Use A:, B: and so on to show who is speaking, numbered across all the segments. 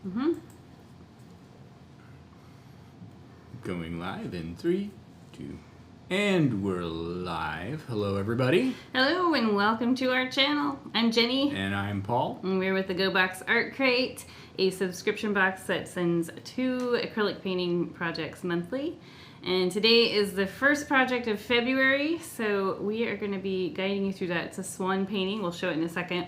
A: Mm-hmm.
B: Going live in 3, 2, and we're live. Hello, everybody.
A: Hello, and welcome to our channel. I'm Jenny.
B: And I'm Paul.
A: And we're with the Go Box Art Crate, a subscription box that sends 2 acrylic painting projects monthly. And today is the first project of February, so we are going to be guiding you through that. It's a Swan painting. We'll show it in a second.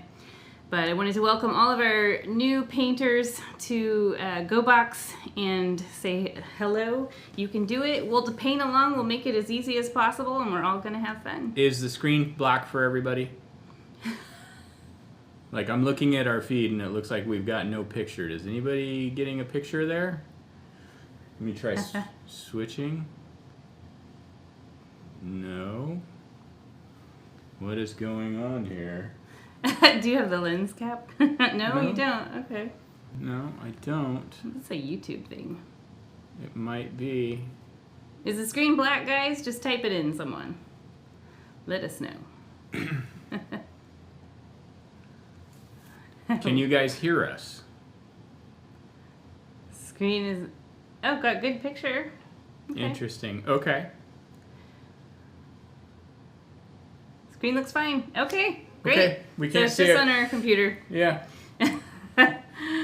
A: But I wanted to welcome all of our new painters to Go Box and say hello. You can do it. We'll paint along. We'll make it as easy as possible, and we're all going to have fun.
B: Is the screen black for everybody? Like, I'm looking at our feed, and it looks like we've got no picture. Is anybody getting a picture there? Let me try switching. No. What is going on here?
A: Do you have the lens cap? No, you don't. Okay.
B: No, I don't.
A: That's a YouTube thing.
B: It might be.
A: Is the screen black, guys? Just type it in, someone. Let us know.
B: Can you guys hear us?
A: Screen is... Oh, got good picture. Okay.
B: Interesting. Okay.
A: Screen looks fine. Okay, great.
B: Okay, we can't see
A: so it's
B: it.
A: just on our computer.
B: Yeah.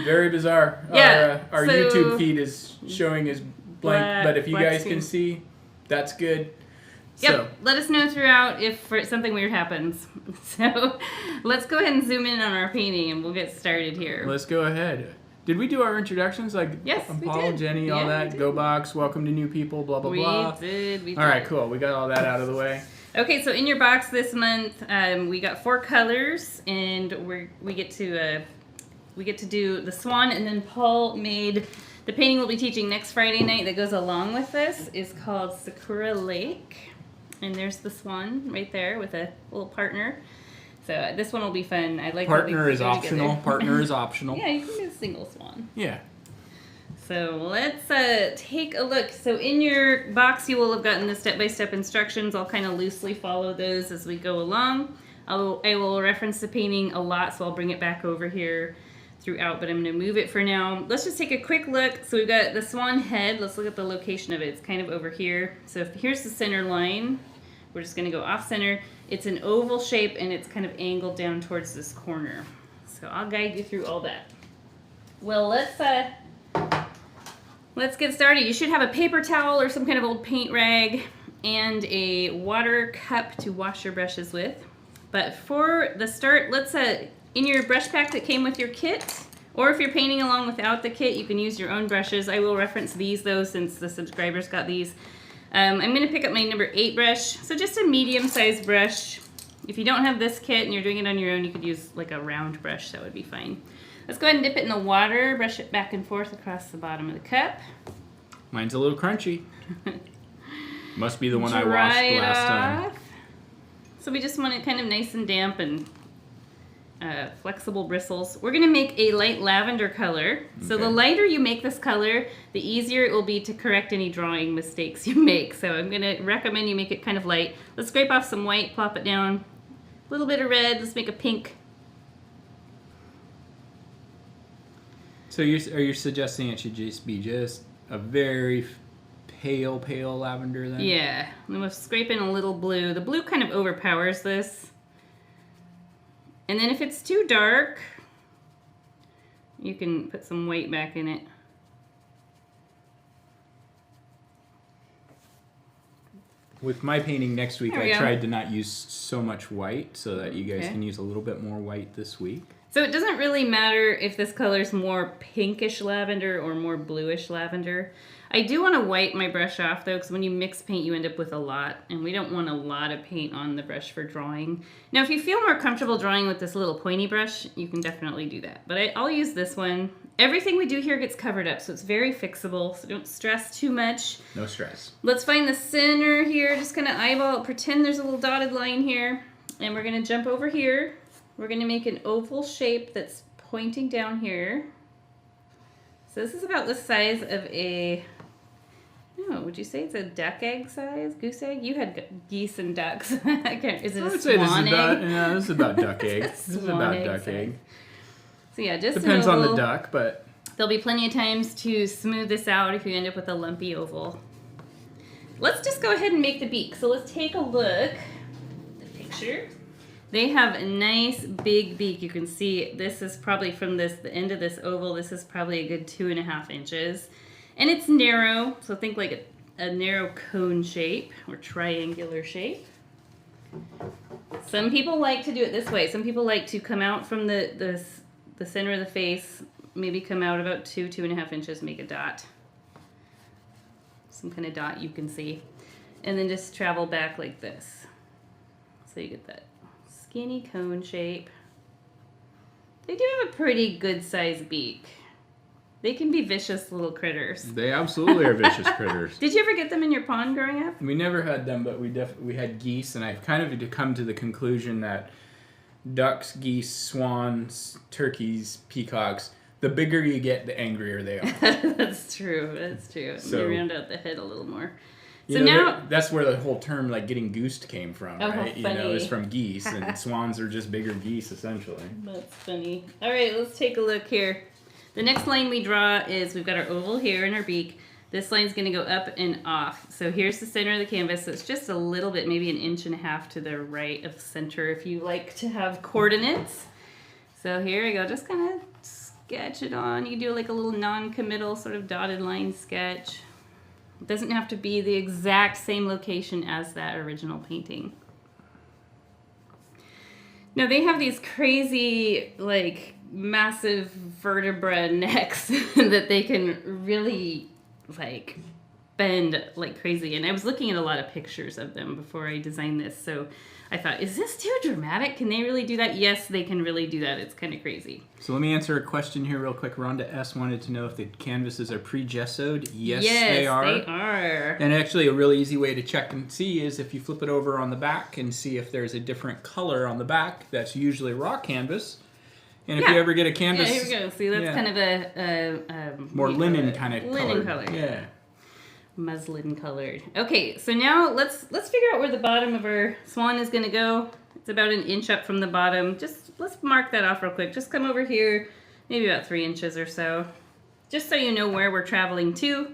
B: Very bizarre.
A: Yeah,
B: Our
A: so
B: YouTube feed is showing as blank, but if you
A: black
B: guys
A: screen.
B: can see, that's good.
A: Yep,
B: So,
A: let us know throughout if something weird happens. So let's go ahead and zoom in on our painting and we'll get started here.
B: let's go ahead. Did we do our introductions? Like,
A: Yes, we
B: Paul,
A: did.
B: Jenny,
A: Yeah,
B: all
A: we
B: that?
A: did.
B: Go Box, welcome to new people, blah, blah, blah.
A: We did.
B: All right, cool. We got all that out of the way.
A: Okay, so in your box this month, we got 4 colors, and we get to do the Swan, and then Paul made the painting we'll be teaching next Friday night that goes along with this is called Sakura Lake, and there's the Swan right there with a little partner. So this one will be fun. I like
B: Partner is
A: go
B: optional.
A: together.
B: Partner is optional.
A: Yeah, you can do a single Swan.
B: Yeah.
A: So let's take a look. So in your box, you will have gotten the step-by-step instructions. I'll kind of loosely follow those as we go along. I will reference the painting a lot, so I'll bring it back over here throughout, but I'm going to move it for now. Let's just take a quick look. So we've got the swan head. Let's look at the location of it. It's kind of over here. So here's the center line. We're just going to go off-center. It's an oval shape, and it's kind of angled down towards this corner. So I'll guide you through all that. Well, let's get started. You should have a paper towel or some kind of old paint rag and a water cup to wash your brushes with. But for the start, let's, in your brush pack that came with your kit, or if you're painting along without the kit, you can use your own brushes. I will reference these though, since the subscribers got these. I'm gonna pick up my number 8 brush. So just a medium-sized brush. If you don't have this kit and you're doing it on your own, you could use like a round brush, that would be fine. Let's go ahead and dip it in the water, brush it back and forth across the bottom of the cup.
B: Mine's a little crunchy. Must be the one I
A: Dry
B: washed
A: it
B: last time.
A: off. So we just want it kind of nice and damp and flexible bristles. We're gonna make a light lavender color. So the lighter you make this color, the easier it will be to correct any drawing mistakes you make. So I'm gonna recommend you make it kind of light. Let's scrape off some white, plop it down. A little bit of red, let's make a pink.
B: So are you suggesting it should just be a very pale lavender then?
A: Yeah, and we'll scrape in a little blue. The blue kind of overpowers this. And then if it's too dark, you can put some white back in it.
B: With my painting next week,
A: There we
B: I
A: go.
B: tried to not use so much white so that you guys can use a little bit more white this week.
A: So it doesn't really matter if this color's more pinkish lavender or more bluish lavender. I do want to wipe my brush off though, because when you mix paint you end up with a lot, and we don't want a lot of paint on the brush for drawing. Now if you feel more comfortable drawing with this little pointy brush, you can definitely do that. But I'll use this one. Everything we do here gets covered up, so it's very fixable, so don't stress too much.
B: No stress.
A: Let's find the center here, just kind of eyeball, pretend there's a little dotted line here, and we're going to jump over here. We're going to make an oval shape that's pointing down here. So this is about the size of a, no, would you say it's a duck egg size? Goose egg? You had geese and ducks. Is it
B: I
A: a
B: would say
A: swan egg?
B: yeah, this is about duck egg. This is
A: Swan
B: about
A: egg
B: duck
A: size.
B: egg.
A: So yeah, just
B: Depends
A: an
B: on
A: oval.
B: the duck, but
A: There'll be plenty of times to smooth this out if you end up with a lumpy oval. Let's just go ahead and make the beak. So let's take a look at the picture. They have a nice big beak. You can see this is probably from the end of this oval. This is probably a good 2.5 inches. And it's narrow, so think like a narrow cone shape or triangular shape. Some people like to do it this way. Some people like to come out from the center of the face, maybe come out about 2.5 inches, make a dot. Some kind of dot you can see. And then just travel back like this. So you get that skinny cone shape. They do have a pretty good sized beak. They can be vicious little critters.
B: They absolutely are vicious critters.
A: Did you ever get them in your pond growing up?
B: We never had them, but we had geese, and I've kind of come to the conclusion that ducks, geese, swans, turkeys, peacocks, the bigger you get, the angrier they are.
A: That's true. That's true.
B: So,
A: you round out the head a little more.
B: So now that's where the whole term like getting goosed came from,
A: oh,
B: right?
A: Funny. You know,
B: it's from geese, and swans are just bigger geese essentially.
A: That's funny. All right, let's take a look here. The next line we draw is we've got our oval here in our beak. This line's going to go up and off. So here's the center of the canvas. So it's just a little bit, maybe 1.5 inches to the right of center if you like to have coordinates. So here we go. Just kind of sketch it on. You can do like a little non-committal sort of dotted line sketch. It doesn't have to be the exact same location as that original painting. Now they have these crazy, like, massive vertebra necks that they can really, like, bend like crazy. And I was looking at a lot of pictures of them before I designed this, so I thought, is this too dramatic? Can they really do that? Yes, they can really do that. It's kind of crazy.
B: So let me answer a question here real quick. Rhonda S. wanted to know if the canvases are pre-gessoed. Yes, they are.
A: Yes, they are.
B: And actually a really easy way to check and see is if you flip it over on the back and see if there's a different color on the back. That's usually raw canvas. And if you ever get a canvas...
A: Yeah, here we go. See, that's kind of a
B: more linen kind of
A: linen color.
B: Yeah.
A: Muslin colored. Okay, so now let's figure out where the bottom of our swan is going to go. It's about 1 inch up from the bottom. Just let's mark that off real quick. Just come over here, maybe about 3 inches or so, just so you know where we're traveling to.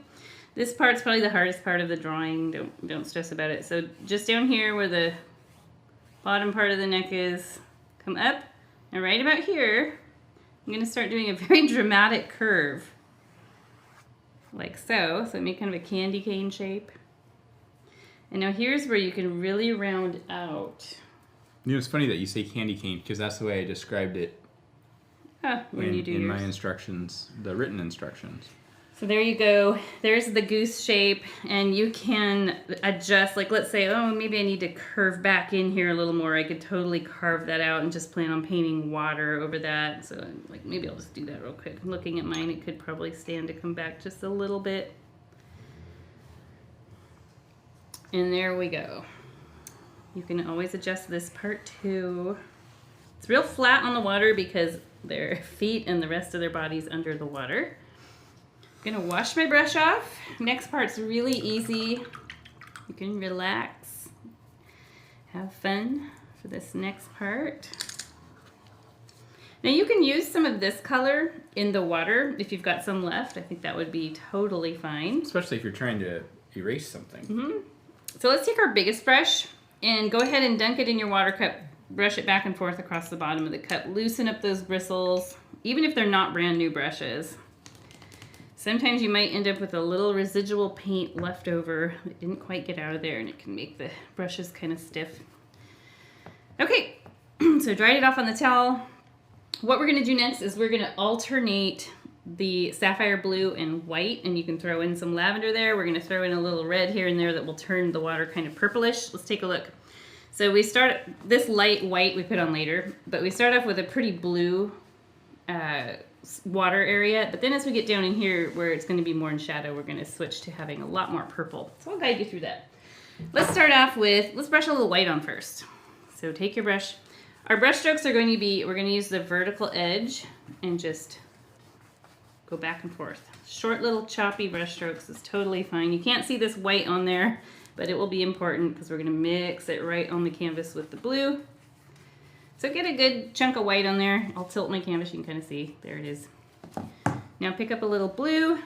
A: This part's probably the hardest part of the drawing. Don't stress about it. So just down here where the bottom part of the neck is, come up, and right about here, I'm going to start doing a very dramatic curve. Like so. So make kind of a candy cane shape. And now here's where you can really round out.
B: You know, it's funny that you say candy cane because that's the way I described it in my instructions, the written instructions.
A: So there you go. There's the goose shape, and you can adjust. Like, let's say, oh, maybe I need to curve back in here a little more. I could totally carve that out and just plan on painting water over that. So, like, maybe I'll just do that real quick. Looking at mine, it could probably stand to come back just a little bit. And there we go. You can always adjust this part too. It's real flat on the water because their feet and the rest of their body's under the water. I'm gonna wash my brush off. Next part's really easy. You can relax, have fun for this next part. Now you can use some of this color in the water if you've got some left. I think that would be totally fine.
B: Especially if you're trying to erase something.
A: So let's take our biggest brush and go ahead and dunk it in your water cup. Brush it back and forth across the bottom of the cup. Loosen up those bristles, even if they're not brand new brushes. Sometimes you might end up with a little residual paint left over that didn't quite get out of there, and it can make the brushes kind of stiff. Okay, so dried it off on the towel. What we're gonna do next is we're gonna alternate the sapphire blue and white, and you can throw in some lavender there. We're gonna throw in a little red here and there that will turn the water kind of purplish. Let's take a look. So we start, this light white we put on later, but we start off with a pretty blue water area, but then as we get down in here where it's going to be more in shadow, we're going to switch to having a lot more purple. So I'll guide you through that. Let's start off with, let's brush a little white on first. So take your brush. Our brush strokes are going to be, we're going to use the vertical edge and just go back and forth. Short little choppy brush strokes is totally fine. You can't see this white on there, but it will be important because we're going to mix it right on the canvas with the blue. So get a good chunk of white on there. I'll tilt my canvas, you can kind of see. There it is. Now pick up a little blue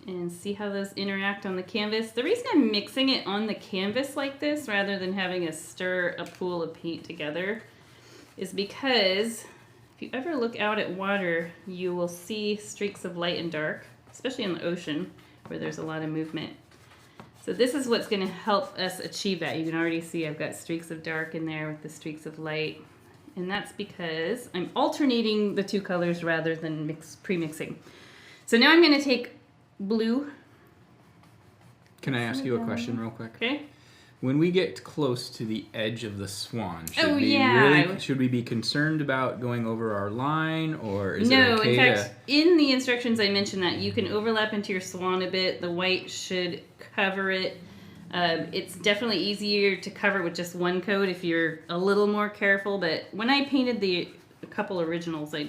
A: and see how those interact on the canvas. The reason I'm mixing it on the canvas like this rather than having us stir a pool of paint together is because if you ever look out at water, you will see streaks of light and dark, especially in the ocean where there's a lot of movement. So this is what's going to help us achieve that. You can already see I've got streaks of dark in there with the streaks of light. And that's because I'm alternating the two colors rather than pre-mixing. So now I'm going to take blue.
B: Can I ask you a question real quick?
A: Okay.
B: When we get close to the edge of the swan, should we be concerned about going over our line, or is it okay?
A: No, in fact, in the instructions I mentioned that you can overlap into your swan a bit. The white should cover it. It's definitely easier to cover with just one coat if you're a little more careful, but when I painted a couple originals I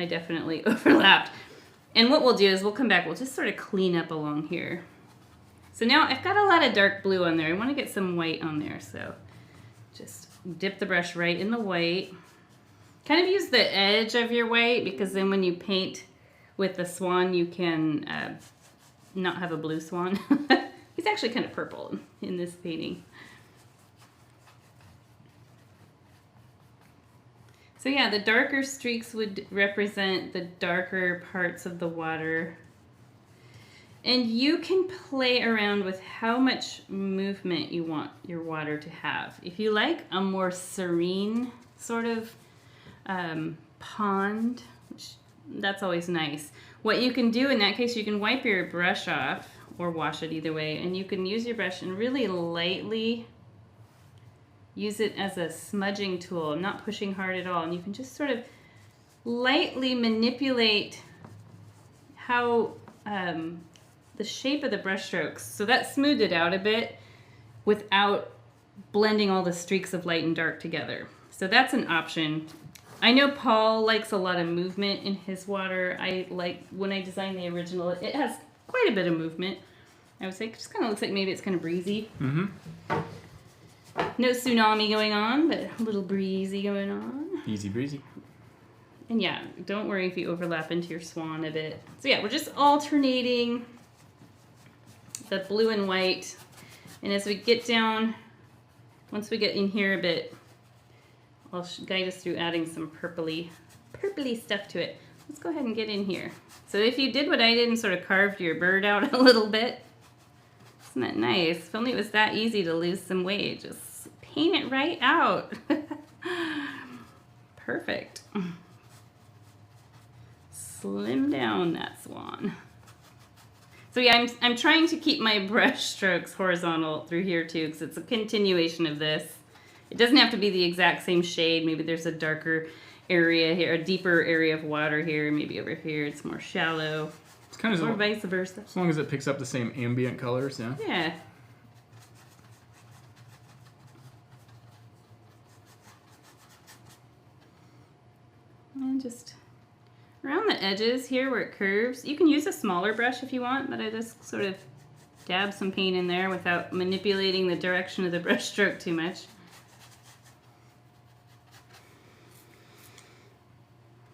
A: definitely overlapped. And what we'll do is we'll come back, we'll just sort of clean up along here. So now I've got a lot of dark blue on there. I want to get some white on there, so just dip the brush right in the white. Kind of use the edge of your white because then when you paint with the swan, you can not have a blue swan. He's actually kind of purple in this painting. So yeah, the darker streaks would represent the darker parts of the water. And you can play around with how much movement you want your water to have. If you like a more serene sort of pond, that's always nice. What you can do in that case, you can wipe your brush off or wash it either way, and you can use your brush and really lightly use it as a smudging tool. I'm not pushing hard at all, and you can just sort of lightly manipulate how the shape of the brush strokes. So that smoothed it out a bit without blending all the streaks of light and dark together. So that's an option. I know Paul likes a lot of movement in his water. I like, when I designed the original, it has quite a bit of movement. I would say it just kind of looks like maybe it's kind of breezy.
B: Mm-hmm.
A: No tsunami going on, but a little breezy going on.
B: Easy breezy.
A: And yeah, don't worry if you overlap into your swan a bit. So yeah, we're just alternating the blue and white. And as we get down, once we get in here a bit, I'll guide us through adding some purpley stuff to it. Let's go ahead and get in here. So if you did what I did and sort of carved your bird out a little bit, isn't that nice? If only it was that easy to lose some weight. Just paint it right out. Perfect. Slim down that swan. So yeah, I'm trying to keep my brush strokes horizontal through here too, because it's a continuation of this. It doesn't have to be the exact same shade. Maybe there's a darker area here, a deeper area of water here. Maybe over here it's more shallow.
B: It's kind of
A: or vice versa.
B: As long as it picks up the same ambient colors, yeah.
A: Yeah. And just around the edges here where it curves, you can use a smaller brush if you want, but I just sort of dab some paint in there without manipulating the direction of the brush stroke too much.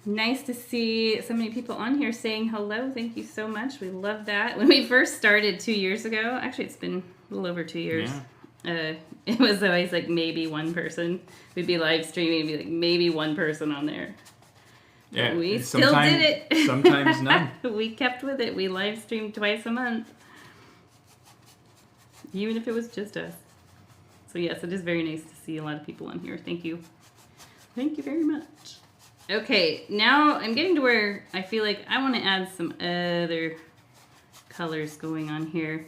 A: Nice to see so many people on here saying hello. Thank you so much. We love that. When we first started 2 years ago, actually it's been a little over 2 years. Yeah. It was always like maybe one person. We'd be live streaming and be like maybe one person on there.
B: Yeah,
A: but we still did it.
B: Sometimes none.
A: We kept with it. We live streamed twice a month. Even if it was just us. So yes, it is very nice to see a lot of people on here. Thank you. Thank you very much. Okay, now I'm getting to where I feel like I want to add some other colors going on here.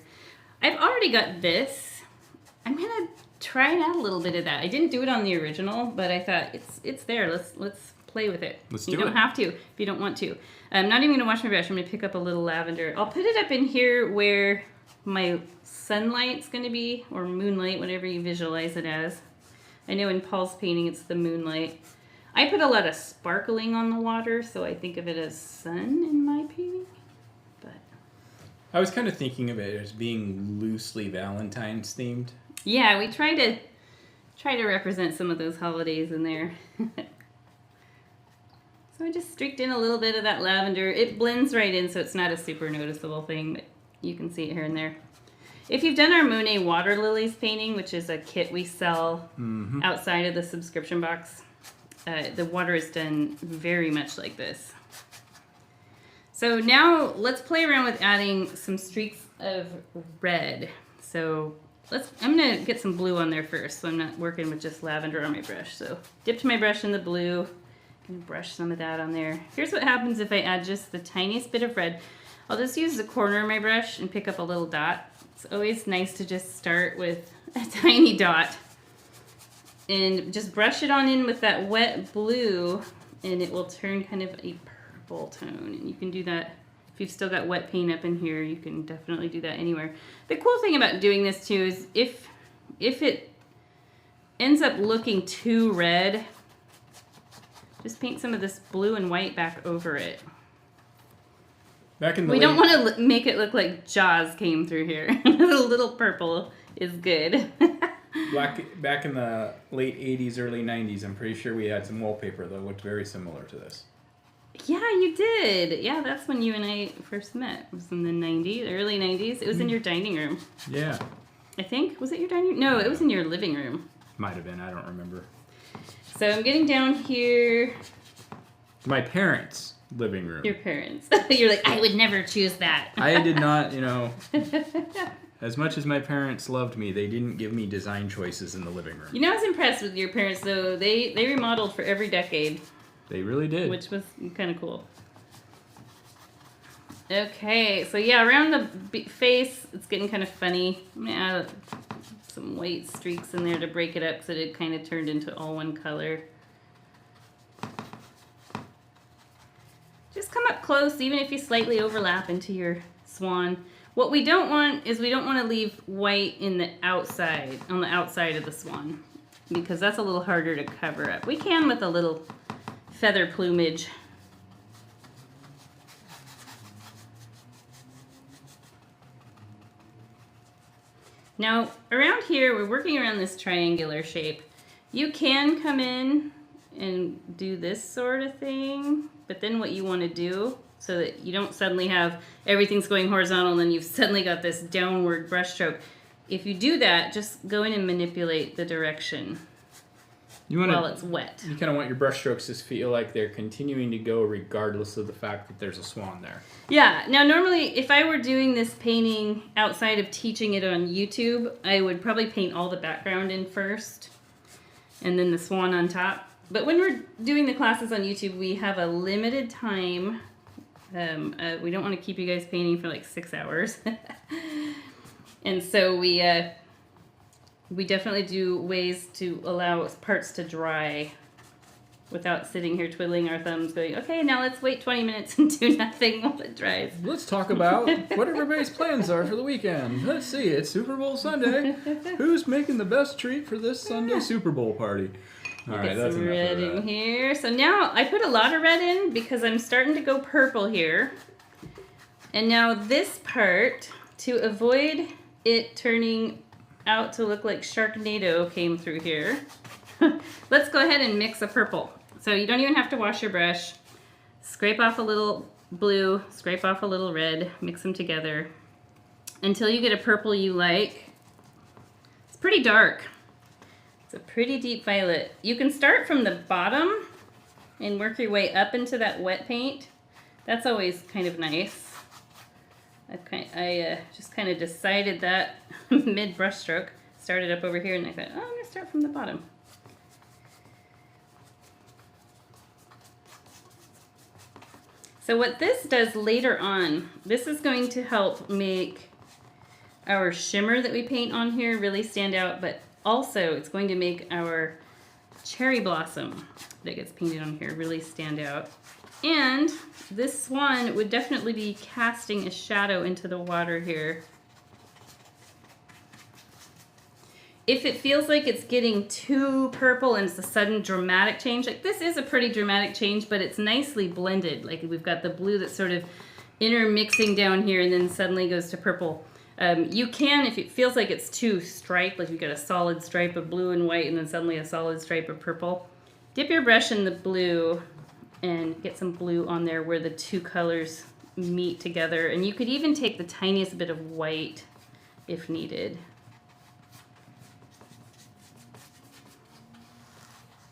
A: I've already got this. I'm gonna try and add a little bit of that. I didn't do it on the original, but I thought it's there. Let's play with it. You don't have to if you don't want to. I'm not even gonna wash my brush. I'm gonna pick up a little lavender. I'll put it up in here where my sunlight's gonna be, or moonlight, whatever you visualize it as. I know in Paul's painting it's the moonlight. I put a lot of sparkling on the water, so I think of it as sun in my painting. But
B: I was kind of thinking of it as being loosely Valentine's themed.
A: Yeah, we try to represent some of those holidays in there. So I just streaked in a little bit of that lavender. It blends right in, so it's not a super noticeable thing, but you can see it here and there. If you've done our Monet Water Lilies painting, which is a kit we sell outside of the subscription box, the water is done very much like this. So now let's play around with adding some streaks of red. So I'm gonna get some blue on there first, so I'm not working with just lavender on my brush. So dipped my brush in the blue, and brush some of that on there. Here's what happens if I add just the tiniest bit of red. I'll just use the corner of my brush and pick up a little dot. It's always nice to just start with a tiny dot and just brush it on in with that wet blue, and it will turn kind of a purple tone. And you can do that if you've still got wet paint up in here. You can definitely do that anywhere. The cool thing about doing this too is if it ends up looking too red, just paint some of this blue and white back over it. We don't want to make it look like Jaws came through here. A little purple is good.
B: Back in the late 80s, early 90s, I'm pretty sure we had some wallpaper that looked very similar to this.
A: Yeah, you did. Yeah, that's when you and I first met. It was in the 90s, early 90s. It was in your dining room.
B: Yeah.
A: I think. Was it your dining room? No, it was in your living room.
B: Might have been. I don't remember.
A: So I'm getting down here.
B: My parents' living room.
A: Your parents. You're like, I would never choose that.
B: I did not, as much as my parents loved me, they didn't give me design choices in the living room.
A: I was impressed with your parents, though. They remodeled for every decade.
B: They really did.
A: Which was kind of cool. Okay, so yeah, around the face, it's getting kind of funny. I'm going to add some white streaks in there to break it up so that it kind of turned into all one color. Just come up close, even if you slightly overlap into your swan. What we don't want is we don't want to leave white in the outside, on the outside of the swan, because that's a little harder to cover up. We can with a little feather plumage. Now, around here, we're working around this triangular shape. You can come in and do this sort of thing, but then what you want to do, so that you don't suddenly have everything's going horizontal and then you've suddenly got this downward brush stroke. If you do that, just go in and manipulate the direction while it's wet.
B: You kind of want your brush strokes to feel like they're continuing to go regardless of the fact that there's a swan there.
A: Yeah. Now, normally, if I were doing this painting outside of teaching it on YouTube, I would probably paint all the background in first and then the swan on top. But when we're doing the classes on YouTube, we have a limited time. We don't want to keep you guys painting for like 6 hours. And so we definitely do ways to allow parts to dry without sitting here twiddling our thumbs going, okay, now let's wait 20 minutes and do nothing while it dries.
B: Let's talk about what everybody's plans are for the weekend. Let's see, it's Super Bowl Sunday. Who's making the best treat for this Sunday Super Bowl party? All right, that's enough
A: red
B: of that.
A: in here. So now I put a lot of red in because I'm starting to go purple here. And now this part, to avoid it turning out to look like Sharknado came through here, let's go ahead and mix a purple. So you don't even have to wash your brush. Scrape off a little blue, scrape off a little red, mix them together until you get a purple you like. It's pretty dark. It's a pretty deep violet. You can start from the bottom and work your way up into that wet paint. That's always kind of nice. I just kind of decided that mid brush stroke. Started up over here and I thought, oh, I'm going to start from the bottom. So what this does later on, this is going to help make our shimmer that we paint on here really stand out, but also it's going to make our cherry blossom that gets painted on here really stand out. And this swan would definitely be casting a shadow into the water here. If it feels like it's getting too purple and it's a sudden dramatic change, like this is a pretty dramatic change, but it's nicely blended. Like we've got the blue that's sort of intermixing down here and then suddenly goes to purple. You can, if it feels like it's too striped, like you've got a solid stripe of blue and white and then suddenly a solid stripe of purple, dip your brush in the blue and get some blue on there where the two colors meet together. And you could even take the tiniest bit of white if needed.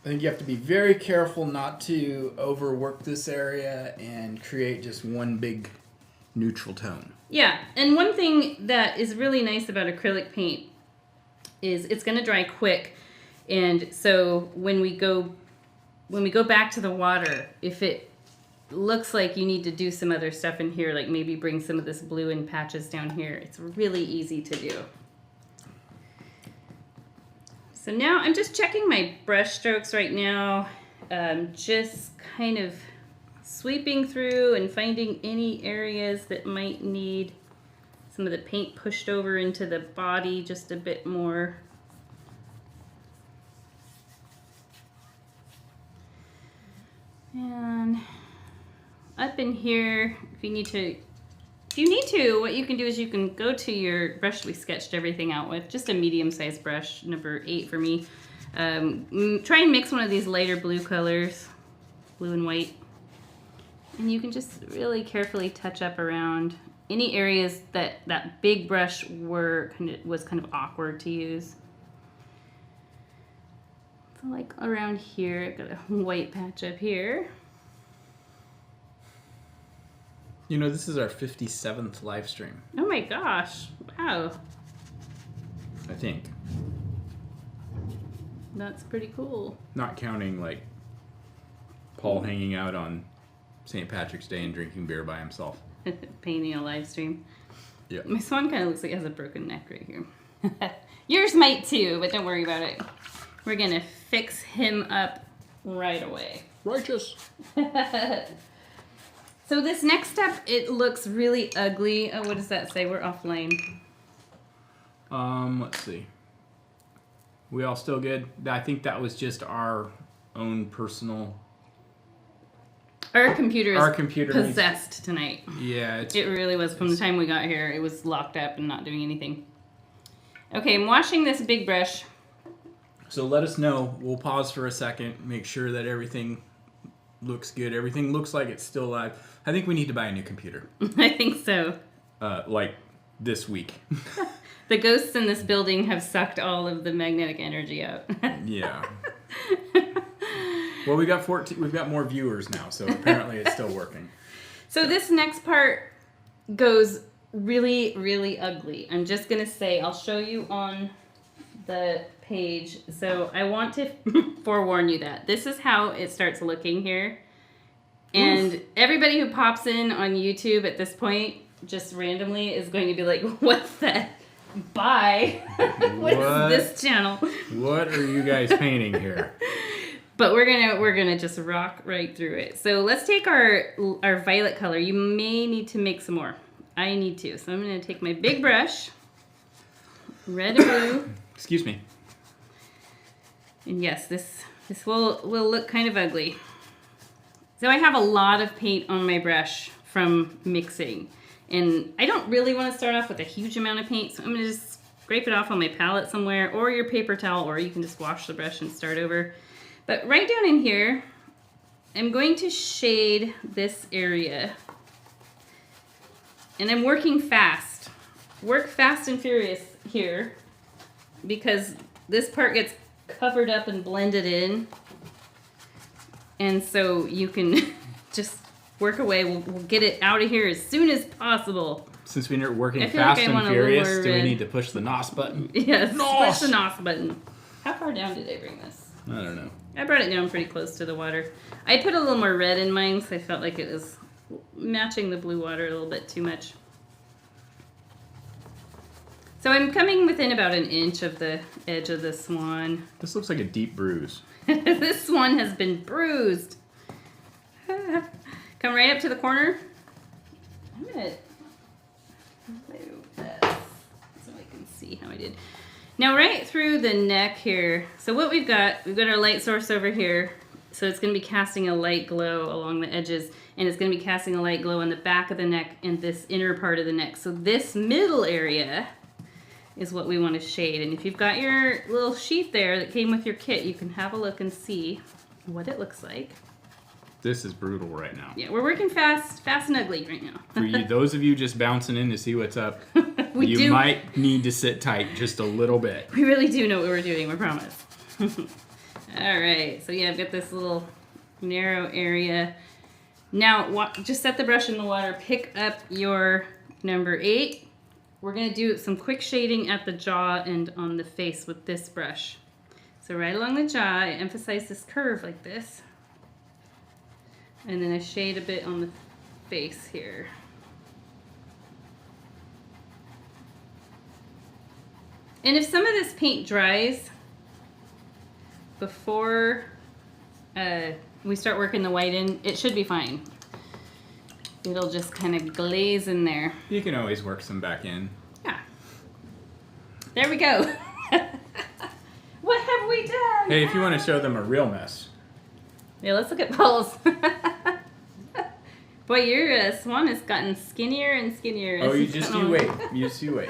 B: I think you have to be very careful not to overwork this area and create just one big neutral tone.
A: Yeah, and one thing that is really nice about acrylic paint is it's going to dry quick, and so when we go back to the water, if it looks like you need to do some other stuff in here, like maybe bring some of this blue in patches down here, it's really easy to do. So now I'm just checking my brush strokes right now, just kind of sweeping through and finding any areas that might need some of the paint pushed over into the body just a bit more. And up in here, if you need to, what you can do is you can go to your brush we sketched everything out with, just a medium-sized brush, number 8 for me. Try and mix one of these lighter blue colors, blue and white. And you can just really carefully touch up around any areas that big brush was kind of awkward to use. So like around here, I've got a white patch up here.
B: You know, this is our 57th live stream.
A: Oh my gosh, wow.
B: I think.
A: That's pretty cool.
B: Not counting, like, Paul hanging out on St. Patrick's Day and drinking beer by himself.
A: Painting a live stream.
B: Yeah.
A: My swan kind of looks like it has a broken neck right here. Yours might too, but don't worry about it. We're gonna fix him up right away.
B: Righteous.
A: So this next step, it looks really ugly. Oh, what does that say? We're offline.
B: Let's see. We all still good? I think that was just our own personal...
A: Our computer is
B: needs...
A: possessed tonight.
B: Yeah.
A: It really was. From the time we got here, it was locked up and not doing anything. Okay, I'm washing this big brush.
B: So let us know. We'll pause for a second, make sure that everything looks good. Everything looks like it's still live. I think we need to buy a new computer.
A: I think so.
B: Like this week.
A: The ghosts in this building have sucked all of the magnetic energy out.
B: Yeah. Well, we've got more viewers now, so apparently it's still working.
A: So this next part goes really, really ugly. I'm just going to say, I'll show you on the page. So I want to forewarn you that this is how it starts looking here. And Oof. Everybody who pops in on YouTube at this point, just randomly, is going to be like, what's that? Bye. What is this channel?
B: What are you guys painting here?
A: But we're gonna just rock right through it. So let's take our violet color. You may need to make some more. I need to. So I'm gonna take my big brush, red and blue.
B: Excuse me.
A: And yes, this will look kind of ugly. So I have a lot of paint on my brush from mixing. And I don't really want to start off with a huge amount of paint, so I'm gonna just scrape it off on my palette somewhere, or your paper towel, or you can just wash the brush and start over. But right down in here, I'm going to shade this area. And I'm working fast. Work fast and furious here, because this part gets covered up and blended in. And so you can just work away. We'll get it out of here as soon as possible.
B: Since we're working fast and furious, do we need to push the NOS button?
A: Yes, push the NOS button. How far down did I bring this?
B: I don't know.
A: I brought it down pretty close to the water. I put a little more red in mine, so I felt like it was matching the blue water a little bit too much. So I'm coming within about an inch of the edge of the swan.
B: This looks like a deep bruise.
A: This swan has been bruised. Come right up to the corner. I'm gonna move this so I can see how I did. Now right through the neck here, so what we've got our light source over here, so it's going to be casting a light glow along the edges, and it's going to be casting a light glow on the back of the neck and this inner part of the neck. So this middle area is what we want to shade, and if you've got your little sheet there that came with your kit, you can have a look and see what it looks like.
B: This is brutal right now.
A: Yeah, we're working fast and ugly right now.
B: For you, those of you just bouncing in to see what's up,
A: We
B: might need to sit tight just a little bit.
A: We really do know what we're doing, we promise. All right, so yeah, I've got this little narrow area. Now, just set the brush in the water, pick up your number 8. We're gonna do some quick shading at the jaw and on the face with this brush. So right along the jaw, I emphasize this curve like this. And then I shade a bit on the face here. And if some of this paint dries before we start working the white in, it should be fine. It'll just kind of glaze in there.
B: You can always work some back in.
A: Yeah. There we go. What have we done?
B: Hey, if you want to show them a real mess.
A: Yeah, let's look at Paul's. Boy, your Swan has gotten skinnier and skinnier.
B: Oh, you wait. You just you wait.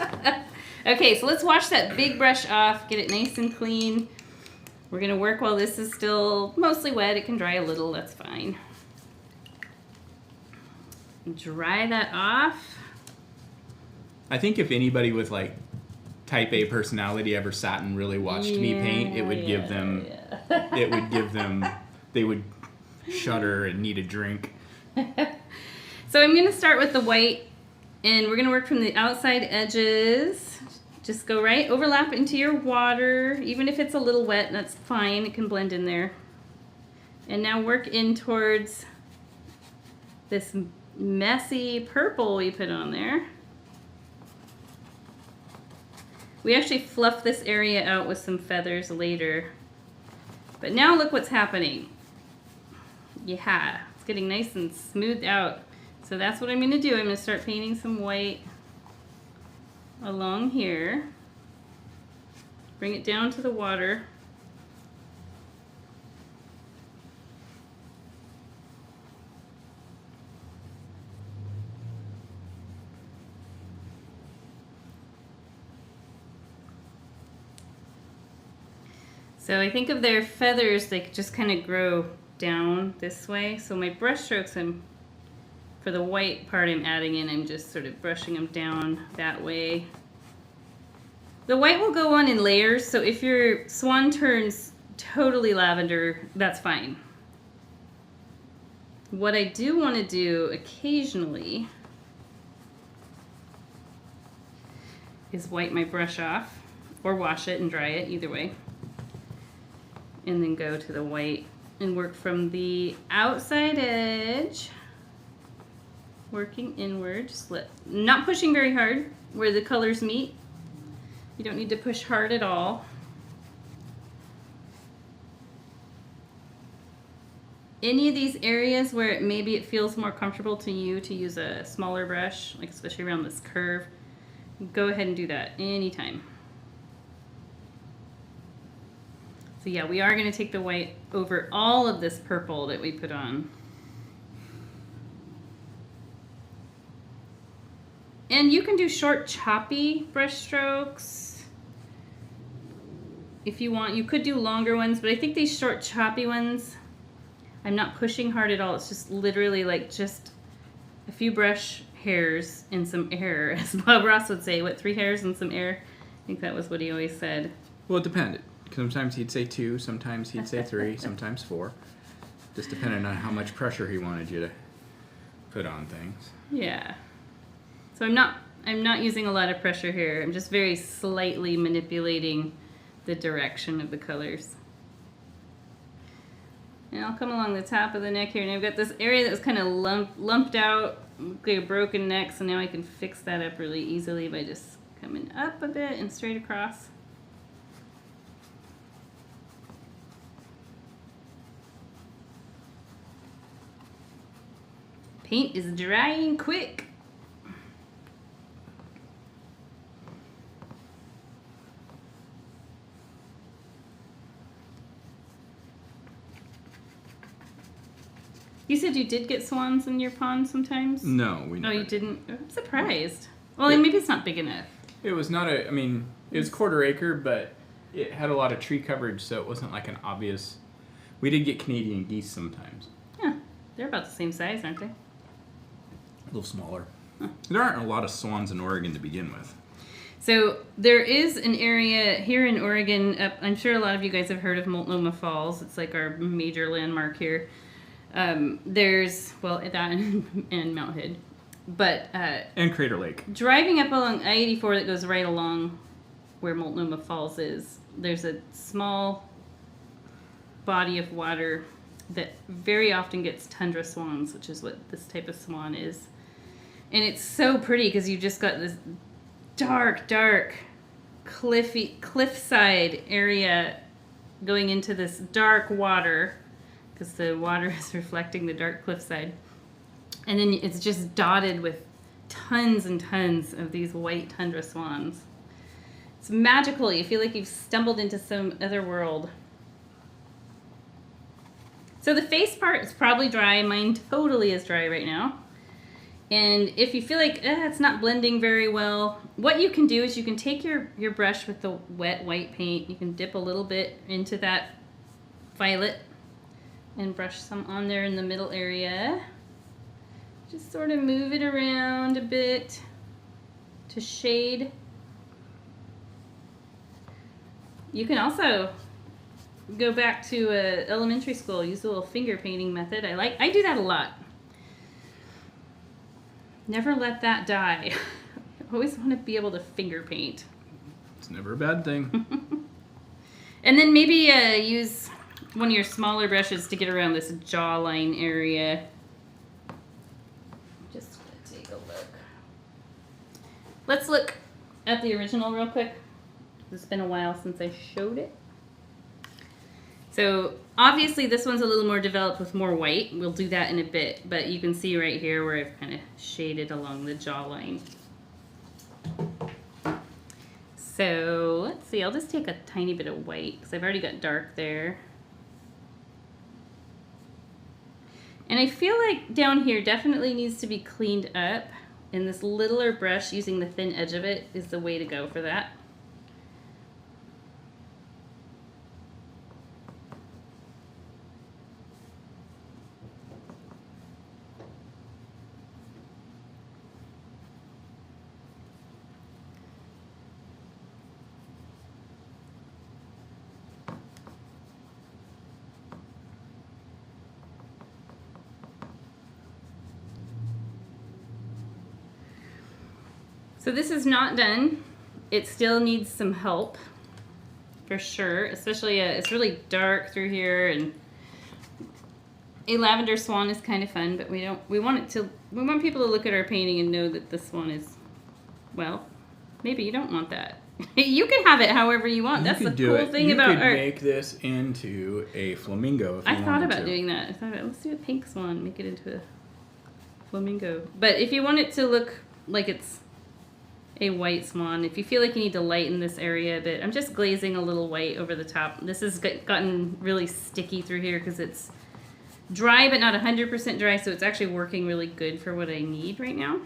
A: Okay, so let's wash that big brush off, get it nice and clean. We're gonna work while this is still mostly wet. It can dry a little, that's fine. Dry that off.
B: I think if anybody with like type A personality ever sat and really watched me paint, it would give them, it would give them, they would shudder and need a drink.
A: So I'm gonna start with the white, and we're gonna work from the outside edges. Just go right, overlap into your water. Even if it's a little wet, that's fine, it can blend in there. And now work in towards this messy purple we put on there. We actually fluff this area out with some feathers later. But now look what's happening. Yeah, it's getting nice and smoothed out. So that's what I'm gonna do. I'm gonna start painting some white along here. Bring it down to the water. So I think of their feathers, they just kind of grow down this way. So my brush strokes, for the white part I'm adding in, I'm just sort of brushing them down that way. The white will go on in layers, so if your Swan turns totally lavender, that's fine. What I do want to do occasionally is wipe my brush off, or wash it and dry it, either way. And then go to the white and work from the outside edge, working inward, just not pushing very hard where the colors meet. You don't need to push hard at all. Any of these areas where maybe it feels more comfortable to you to use a smaller brush, like especially around this curve, go ahead and do that anytime. So yeah, we are going to take the white over all of this purple that we put on. And you can do short, choppy brush strokes if you want. You could do longer ones, but I think these short, choppy ones, I'm not pushing hard at all. It's just literally like just a few brush hairs and some air, as Bob Ross would say. What, 3 hairs and some air? I think that was what he always said.
B: Well, it depended. Sometimes he'd say 2, sometimes he'd say 3, sometimes 4. Just depending on how much pressure he wanted you to put on things.
A: Yeah. So I'm not using a lot of pressure here. I'm just very slightly manipulating the direction of the colors. And I'll come along the top of the neck here, and I've got this area that was kind of lumped out, like a broken neck, so now I can fix that up really easily by just coming up a bit and straight across. Paint is drying quick. You said you did get swans in your pond sometimes?
B: No, we never.
A: Oh, you didn't? I'm surprised. Well, maybe it's not big enough.
B: It was not a, I mean, it was 1/4 acre, but it had a lot of tree coverage, so it wasn't like an obvious. We did get Canadian geese sometimes.
A: Yeah. They're about the same size, aren't they?
B: A little smaller. Huh. There aren't a lot of swans in Oregon to begin with.
A: So there is an area here in Oregon. I'm sure a lot of you guys have heard of Multnomah Falls. It's like our major landmark here. There's, well, that and Mount Hood. But
B: and Crater Lake.
A: Driving up along I-84 that goes right along where Multnomah Falls is, there's a small body of water that very often gets tundra swans, which is what this type of swan is. And it's so pretty because you just got this dark cliffside area going into this dark water because the water is reflecting the dark cliffside. And then it's just dotted with tons and tons of these white tundra swans. It's magical. You feel like you've stumbled into some other world. So the face part is probably dry. Mine totally is dry right now. And if you feel like it's not blending very well, what you can do is you can take your brush with the wet white paint. You can dip a little bit into that violet and brush some on there in the middle area. Just sort of move it around a bit to shade. You can also go back to elementary school, use a little finger painting method. I do that a lot. Never let that die. I always want to be able to finger paint.
B: It's never a bad thing.
A: And then maybe use one of your smaller brushes to get around this jawline area. Just gonna take a look. Let's look at the original real quick. It's been a while since I showed it. So obviously this one's a little more developed with more white. We'll do that in a bit, but you can see right here where I've kind of shaded along the jawline. So let's see, I'll just take a tiny bit of white because I've already got dark there. And I feel like down here definitely needs to be cleaned up, and this littler brush using the thin edge of it is the way to go for that. So this is not done. It still needs some help, for sure. Especially, it's really dark through here, and a lavender swan is kind of fun. But we want people to look at our painting and know that this one is, well, maybe you don't want that. You can have it however you want. That's the cool thing about art.
B: You could make this into a flamingo if you wanted to.
A: I thought about doing that. I thought, let's do a pink swan, make it into a flamingo. But if you want it to look like it's a white swan, if you feel like you need to lighten this area a bit, I'm just glazing a little white over the top. This has gotten really sticky through here because it's dry but not 100% dry, so it's actually working really good for what I need right now.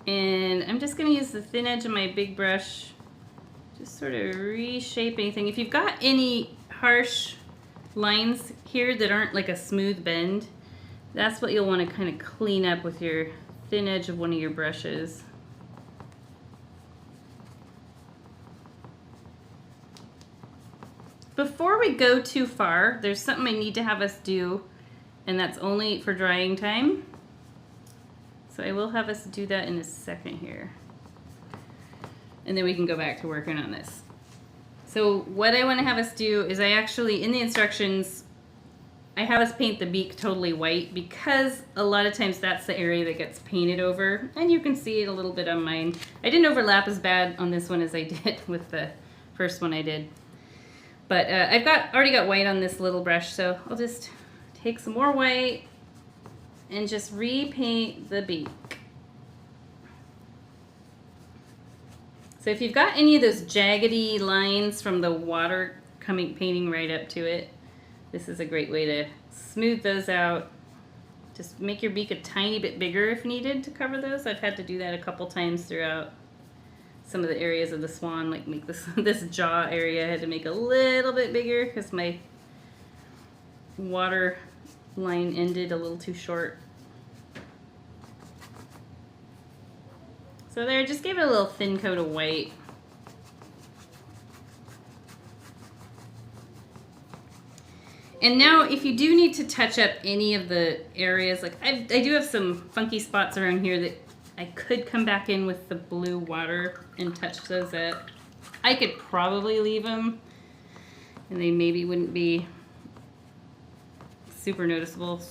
A: And I'm just going to use the thin edge of my big brush, just sort of reshape anything. If you've got any harsh lines here that aren't like a smooth bend, that's what you'll want to kind of clean up with your thin edge of one of your brushes. Before we go too far, there's something I need to have us do, and that's only for drying time. So I will have us do that in a second here. And then we can go back to working on this. So what I want to have us do is I actually, in the instructions, I have us paint the beak totally white because a lot of times that's the area that gets painted over. And you can see it a little bit on mine. I didn't overlap as bad on this one as I did with the first one I did. But I've already got white on this little brush, so I'll just take some more white and just repaint the beak. So if you've got any of those jaggedy lines from the water painting right up to it, this is a great way to smooth those out Just make your beak a tiny bit bigger if needed to cover those. I've had to do that a couple times throughout some of the areas of the swan, like make this jaw area. I had to make a little bit bigger because my water line ended a little too short. So there, just gave it a little thin coat of white. And now if you do need to touch up any of the areas, like I do have some funky spots around here that I could come back in with the blue water and touch those up. I could probably leave them and they maybe wouldn't be super noticeable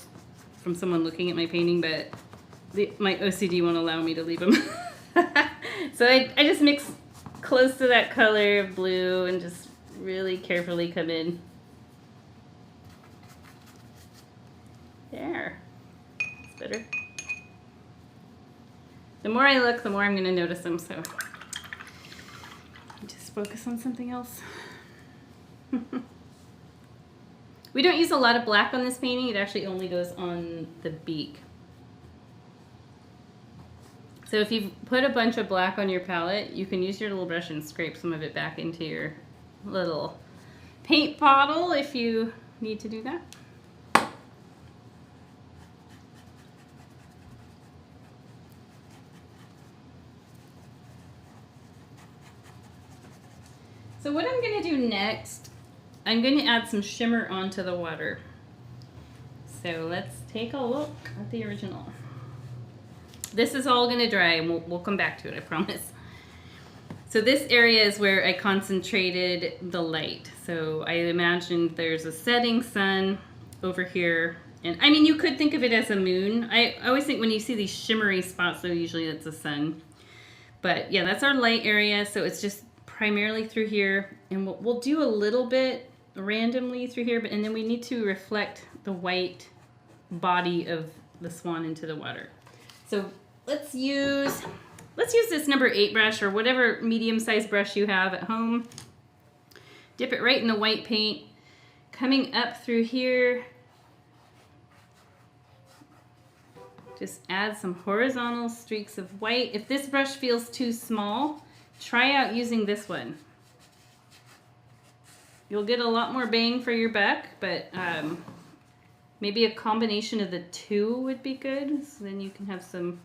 A: from someone looking at my painting, but my OCD won't allow me to leave them. So I just mix close to that color of blue and just really carefully come in. There. That's better. The more I look, the more I'm going to notice them, so just focus on something else. We don't use a lot of black on this painting. It actually only goes on the beak. So if you put a bunch of black on your palette, you can use your little brush and scrape some of it back into your little paint bottle if you need to do that. So what I'm going to do next, I'm going to add some shimmer onto the water. So let's take a look at the original. This is all going to dry and we'll come back to it, I promise. So this area is where I concentrated the light. So I imagined there's a setting sun over here. And I mean, you could think of it as a moon. I always think when you see these shimmery spots, though, usually it's a sun. But yeah, that's our light area. So it's just primarily through here. And we'll do a little bit randomly through here, and then we need to reflect the white body of the swan into the water. So let's use this number 8 brush or whatever medium-sized brush you have at home. Dip it right in the white paint. Coming up through here, just add some horizontal streaks of white. If this brush feels too small, try out using this one. You'll get a lot more bang for your buck, but maybe a combination of the two would be good. So then you can have some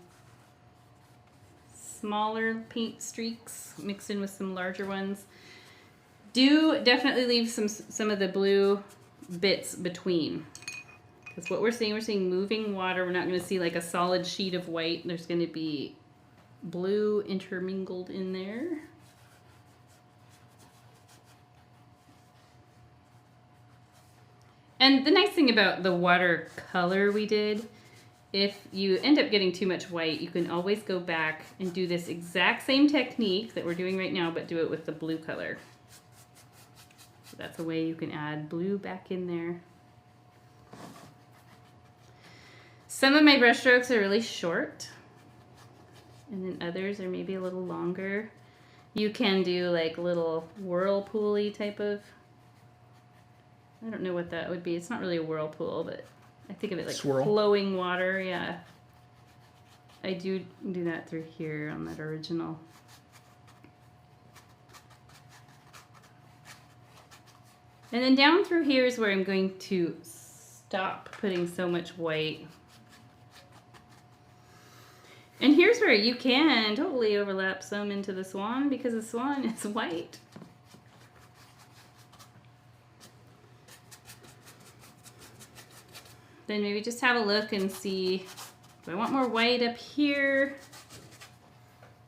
A: smaller paint streaks mixed in with some larger ones. Do definitely leave some of the blue bits between. Because what we're seeing moving water. We're not going to see like a solid sheet of white. There's going to be blue intermingled in there. And the nice thing about the water color we did, if you end up getting too much white, you can always go back and do this exact same technique that we're doing right now, but do it with the blue color. So that's a way you can add blue back in there. Some of my brush strokes are really short, and then others are maybe a little longer. You can do like little whirlpool-y type of, I don't know what that would be. It's not really a whirlpool, but I think of it like
B: swirl.
A: Flowing water, yeah. I do that through here on that original. And then down through here is where I'm going to stop putting so much white. And here's where you can totally overlap some into the swan because the swan is white. Then maybe just have a look and see, do I want more white up here?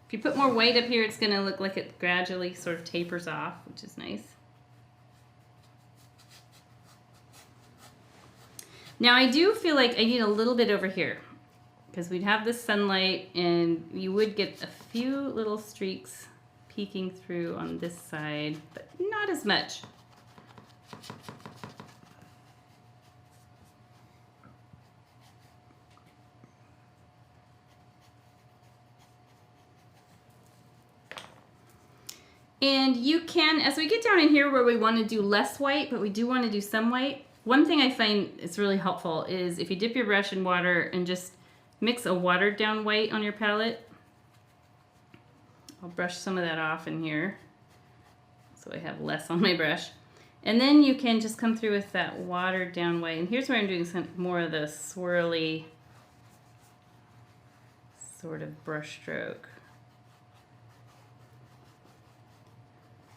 A: If you put more white up here, it's going to look like it gradually sort of tapers off, which is nice. Now I do feel like I need a little bit over here because we'd have the sunlight and you would get a few little streaks peeking through on this side, but not as much. And you can, as we get down in here where we want to do less white, but we do want to do some white, One thing I find is really helpful is if you dip your brush in water and just mix a watered down white on your palette. I'll brush some of that off in here so I have less on my brush. And then you can just come through with that watered down white. And here's where I'm doing some more of the swirly sort of brush stroke.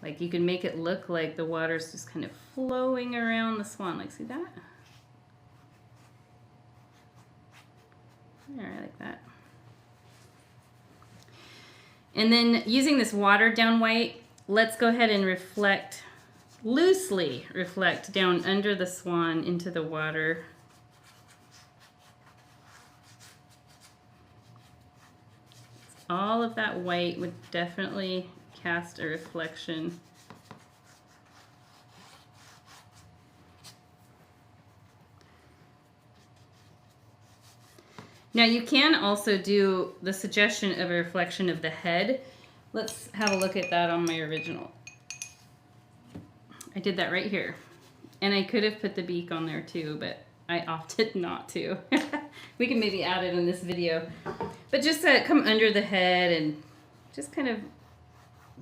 A: Like you can make it look like the water's just kind of flowing around the swan. Like, see that? There, I like that. And then using this watered down white, let's go ahead and reflect, loosely reflect down under the swan into the water. All of that white would definitely cast a reflection. Now you can also do the suggestion of a reflection of the head. Let's have a look at that on my original. I did that right here. And I could have put the beak on there too, but I opted not to. We can maybe add it in this video. But just come under the head and just kind of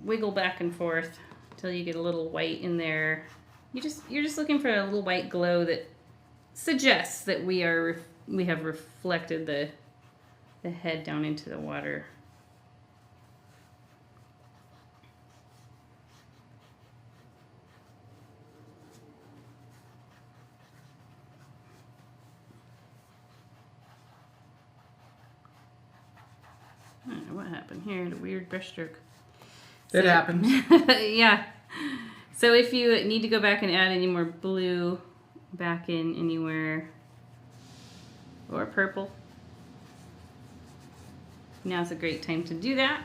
A: wiggle back and forth until you get a little white in there. You're just looking for a little white glow that suggests that we have reflected the head down into the water. I don't know what happened here, the weird brush stroke.
B: It happens.
A: Yeah. So if you need to go back and add any more blue back in anywhere, or purple, now's a great time to do that.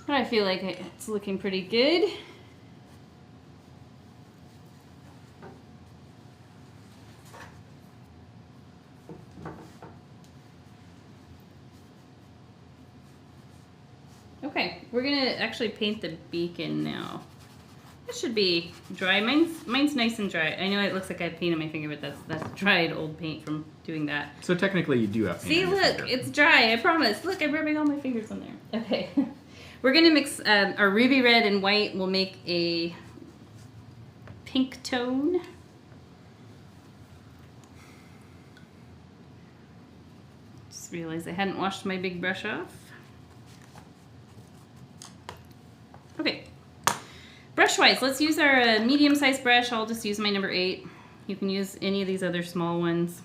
A: I feel like it's looking pretty good. Okay, we're gonna actually paint the beak in now. It should be dry. Mine's nice and dry. I know it looks like I have paint on my finger, but that's dried old paint from doing that.
B: So technically you do have paint.
A: See,
B: on your
A: look,
B: finger.
A: it's dry, I promise. Look, I'm rubbing all my fingers on there. Okay. We're gonna mix our ruby red and white. We'll make a pink tone. Just realized I hadn't washed my big brush off. Okay. Brush-wise, let's use our medium-sized brush. I'll just use my number 8. You can use any of these other small ones.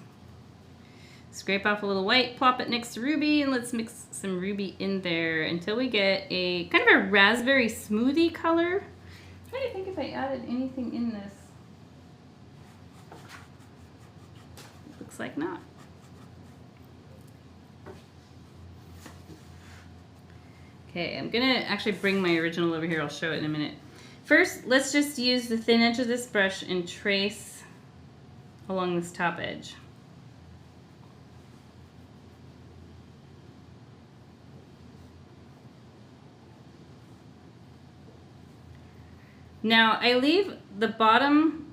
A: Scrape off a little white, plop it next to ruby, and let's mix some ruby in there until we get a kind of a raspberry smoothie color. I'm trying to think if I added anything in this. Looks like not. Okay, I'm gonna actually bring my original over here. I'll show it in a minute. First, let's just use the thin edge of this brush and trace along this top edge. Now, I leave the bottom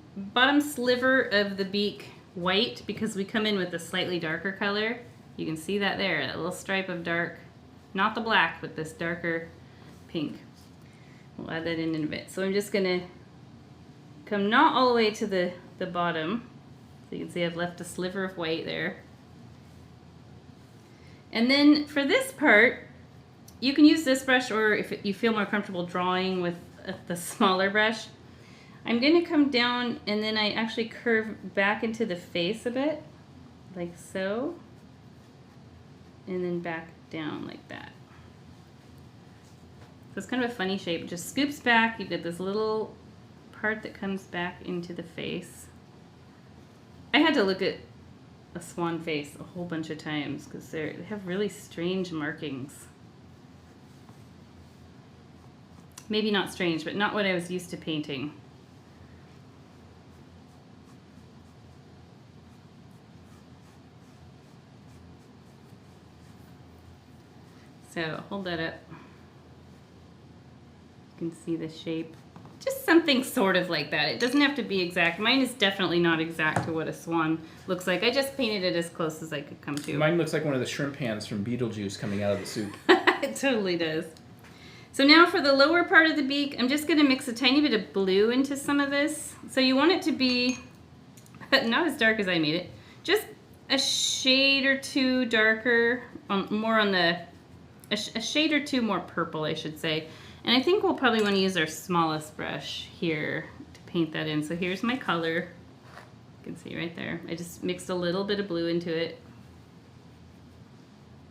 A: sliver of the beak white because we come in with a slightly darker color. You can see that there, that little stripe of dark, not the black, but this darker pink. We'll add that in a bit. So I'm just gonna come not all the way to the bottom. So you can see I've left a sliver of white there. And then for this part, you can use this brush, or if you feel more comfortable drawing with the smaller brush. I'm gonna come down and then I actually curve back into the face a bit, like so. And then back down like that. So it's kind of a funny shape. It just scoops back. You get this little part that comes back into the face. I had to look at a swan face a whole bunch of times because they have really strange markings. Maybe not strange, but not what I was used to painting. So hold that up. You can see the shape Just something sort of like that. It doesn't have to be exact. Mine is definitely not exact to what a swan looks like. I just painted it as close as I could come to.
B: Mine looks like one of the shrimp hands from Beetlejuice coming out of the soup.
A: It totally does. So now for the lower part of the beak, I'm just going to mix a tiny bit of blue into some of this. So you want it to be not as dark as I made it, just a shade or two darker, more on the, a shade or two more purple, I should say. And I think we'll probably want to use our smallest brush here to paint that in. So here's my color. You can see right there. I just mixed a little bit of blue into it.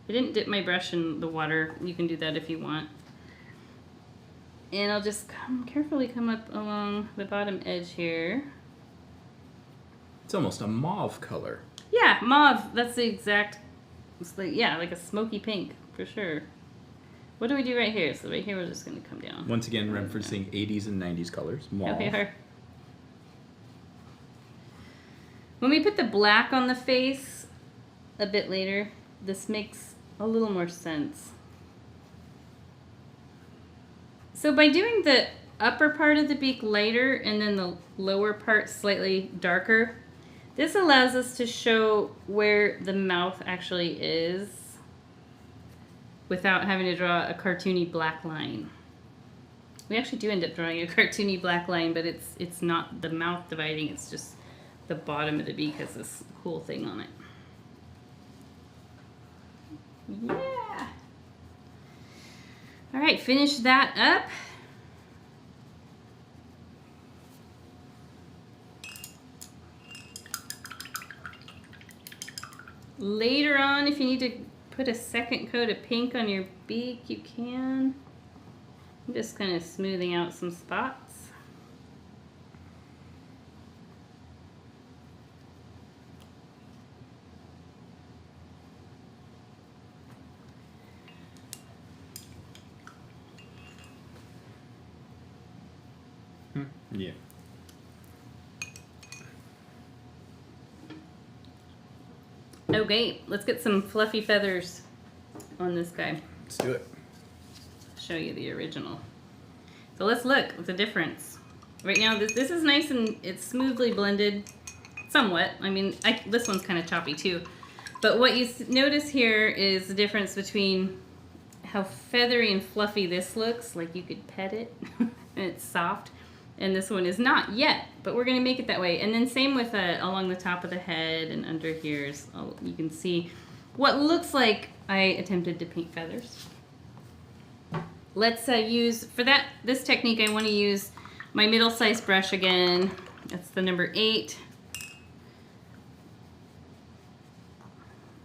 A: I didn't dip my brush in the water. You can do that if you want. And I'll just carefully come up along the bottom edge here.
B: It's almost a mauve color.
A: Yeah, mauve. That's the exact, it's like, yeah, like a smoky pink for sure. What do we do right here? So right here we're just going to come down.
B: Once again, referencing 80s and 90s colors. Mauve.
A: Yeah, we are. When we put the black on the face a bit later, this makes a little more sense. So by doing the upper part of the beak lighter and then the lower part slightly darker, this allows us to show where the mouth actually is without having to draw a cartoony black line. We actually do end up drawing a cartoony black line, but it's not the mouth dividing, it's just the bottom of the beak has this cool thing on it. Yeah! All right, finish that up. Later on, if you need to put a second coat of pink on your beak, you can. I'm just kind of smoothing out some spots.
B: Yeah.
A: Okay, let's get some fluffy feathers on this guy.
B: Let's do it.
A: Show you the original. So let's look at the difference. Right now, this is nice and it's smoothly blended, somewhat. I mean, this one's kind of choppy too. But what you notice here is the difference between how feathery and fluffy this looks, like you could pet it, and it's soft. And this one is not yet, but we're going to make it that way. And then same with along the top of the head and under here. You can see what looks like I attempted to paint feathers. Let's use, for this technique, I want to use my middle-sized brush again. That's the number 8.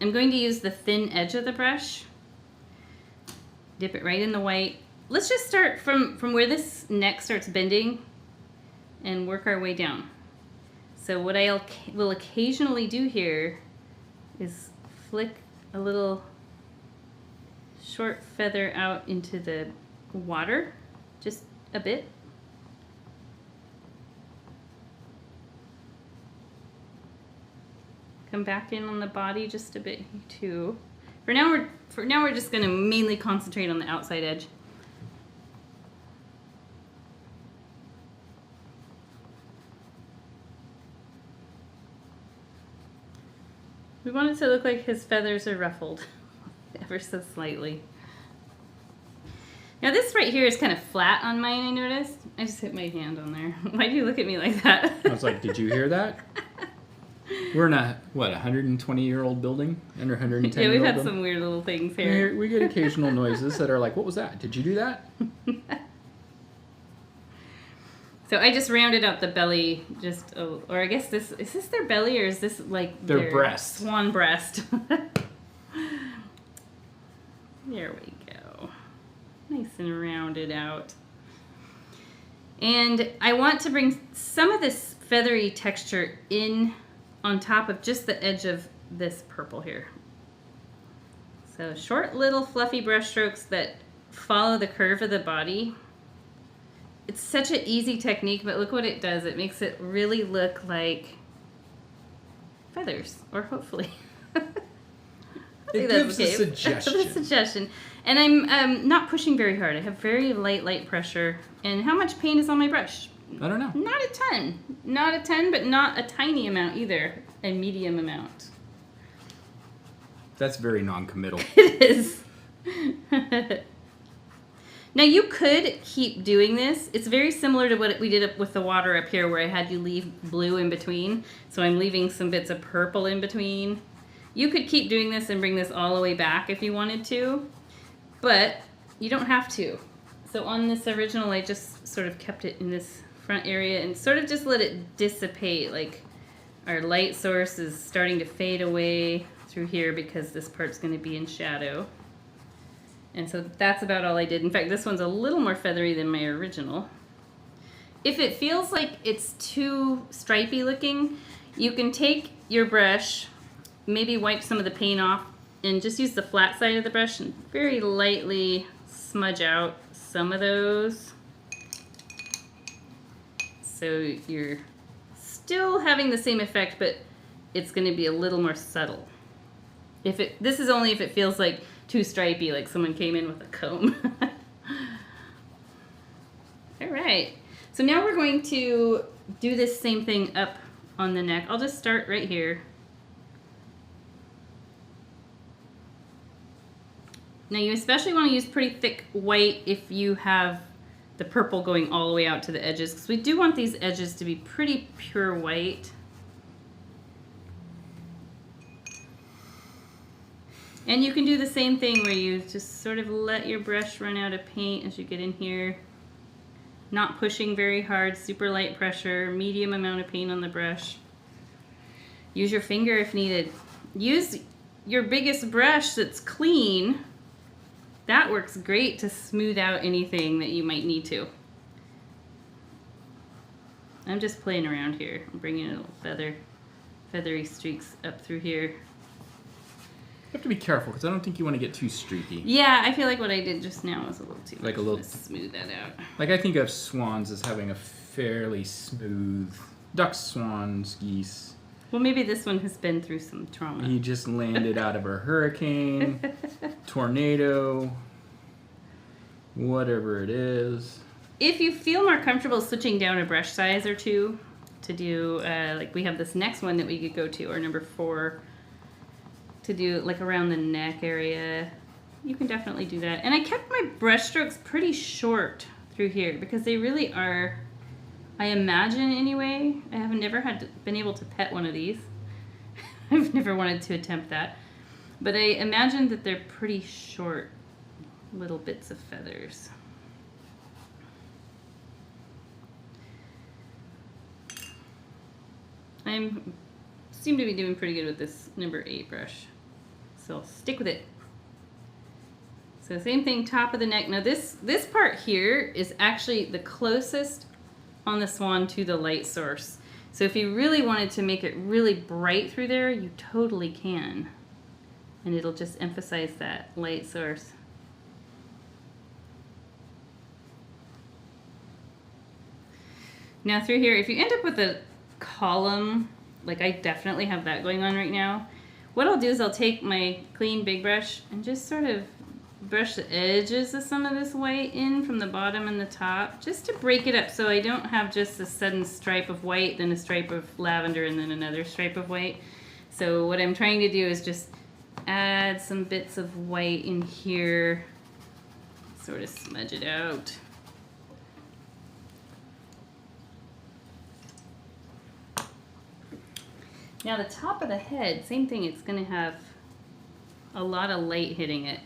A: I'm going to use the thin edge of the brush. Dip it right in the white. Let's just start from where this neck starts bending and work our way down. So what I will occasionally do here is flick a little short feather out into the water, just a bit. Come back in on the body just a bit too. For now we're just going to mainly concentrate on the outside edge. We want it to look like his feathers are ruffled, ever so slightly. Now this right here is kind of flat on mine, I noticed. I just hit my hand on there. Why do you look at me like that?
B: I was like, did you hear that? We're in a, what, 120-year-old building? Under 110-year-old
A: Yeah, we've had
B: building?
A: some weird little things here.
B: We get occasional noises that are like, what was that? Did you do that?
A: So I just rounded out the belly, or I guess is this their belly or is this like
B: Their breast.
A: Swan breast. There we go. Nice and rounded out. And I want to bring some of this feathery texture in on top of just the edge of this purple here. So short little fluffy brush strokes that follow the curve of the body. It's such an easy technique, but look what it does. It makes it really look like feathers, or hopefully. Hopefully
B: It
A: that's
B: gives a
A: okay.
B: suggestion.
A: The suggestion. And I'm not pushing very hard. I have very light pressure. And how much paint is on my brush?
B: I don't know.
A: Not a ton. Not a ton, but not a tiny amount either. A medium amount.
B: That's very non-committal.
A: It is. Now you could keep doing this. It's very similar to what we did with the water up here where I had you leave blue in between. So I'm leaving some bits of purple in between. You could keep doing this and bring this all the way back if you wanted to, but you don't have to. So on this original, I just sort of kept it in this front area and sort of just let it dissipate. Like our light source is starting to fade away through here because this part's going to be in shadow. And so that's about all I did. In fact, this one's a little more feathery than my original. If it feels like it's too stripy looking, you can take your brush, maybe wipe some of the paint off, and just use the flat side of the brush and very lightly smudge out some of those. So you're still having the same effect, but it's going to be a little more subtle. This is only if it feels like too stripy, like someone came in with a comb. All right. So now we're going to do this same thing up on the neck. I'll just start right here. Now you especially want to use pretty thick white if you have the purple going all the way out to the edges, because we do want these edges to be pretty pure white. And you can do the same thing where you just sort of let your brush run out of paint as you get in here. Not pushing very hard, super light pressure, medium amount of paint on the brush. Use your finger if needed. Use your biggest brush that's clean. That works great to smooth out anything that you might need to. I'm just playing around here. I'm bringing a little feathery streaks up through here.
B: You have to be careful because I don't think you want to get too streaky.
A: Yeah, I feel like what I did just now was a little too much.
B: Like a little.
A: Let's smooth that out.
B: Like I think of swans as having a fairly smooth. Ducks, swans, geese.
A: Well, maybe this one has been through some trauma.
B: He just landed out of a hurricane, tornado, whatever it is.
A: If you feel more comfortable switching down a brush size or two to do, like we have this next one that we could go to, or number 4, to do like around the neck area, you can definitely do that. And I kept my brush strokes pretty short through here because they really are, I imagine anyway, I have never been able to pet one of these. I've never wanted to attempt that. But I imagine that they're pretty short little bits of feathers. I seem to be doing pretty good with this number 8 brush. So I'll stick with it. So same thing, top of the neck. Now this part here is actually the closest on the swan to the light source. So if you really wanted to make it really bright through there, you totally can. And it'll just emphasize that light source. Now through here, if you end up with a column, like I definitely have that going on right now, what I'll do is I'll take my clean big brush and just sort of brush the edges of some of this white in from the bottom and the top, just to break it up so I don't have just a sudden stripe of white, then a stripe of lavender, and then another stripe of white. So what I'm trying to do is just add some bits of white in here, sort of smudge it out. Now the top of the head, same thing, it's going to have a lot of light hitting it.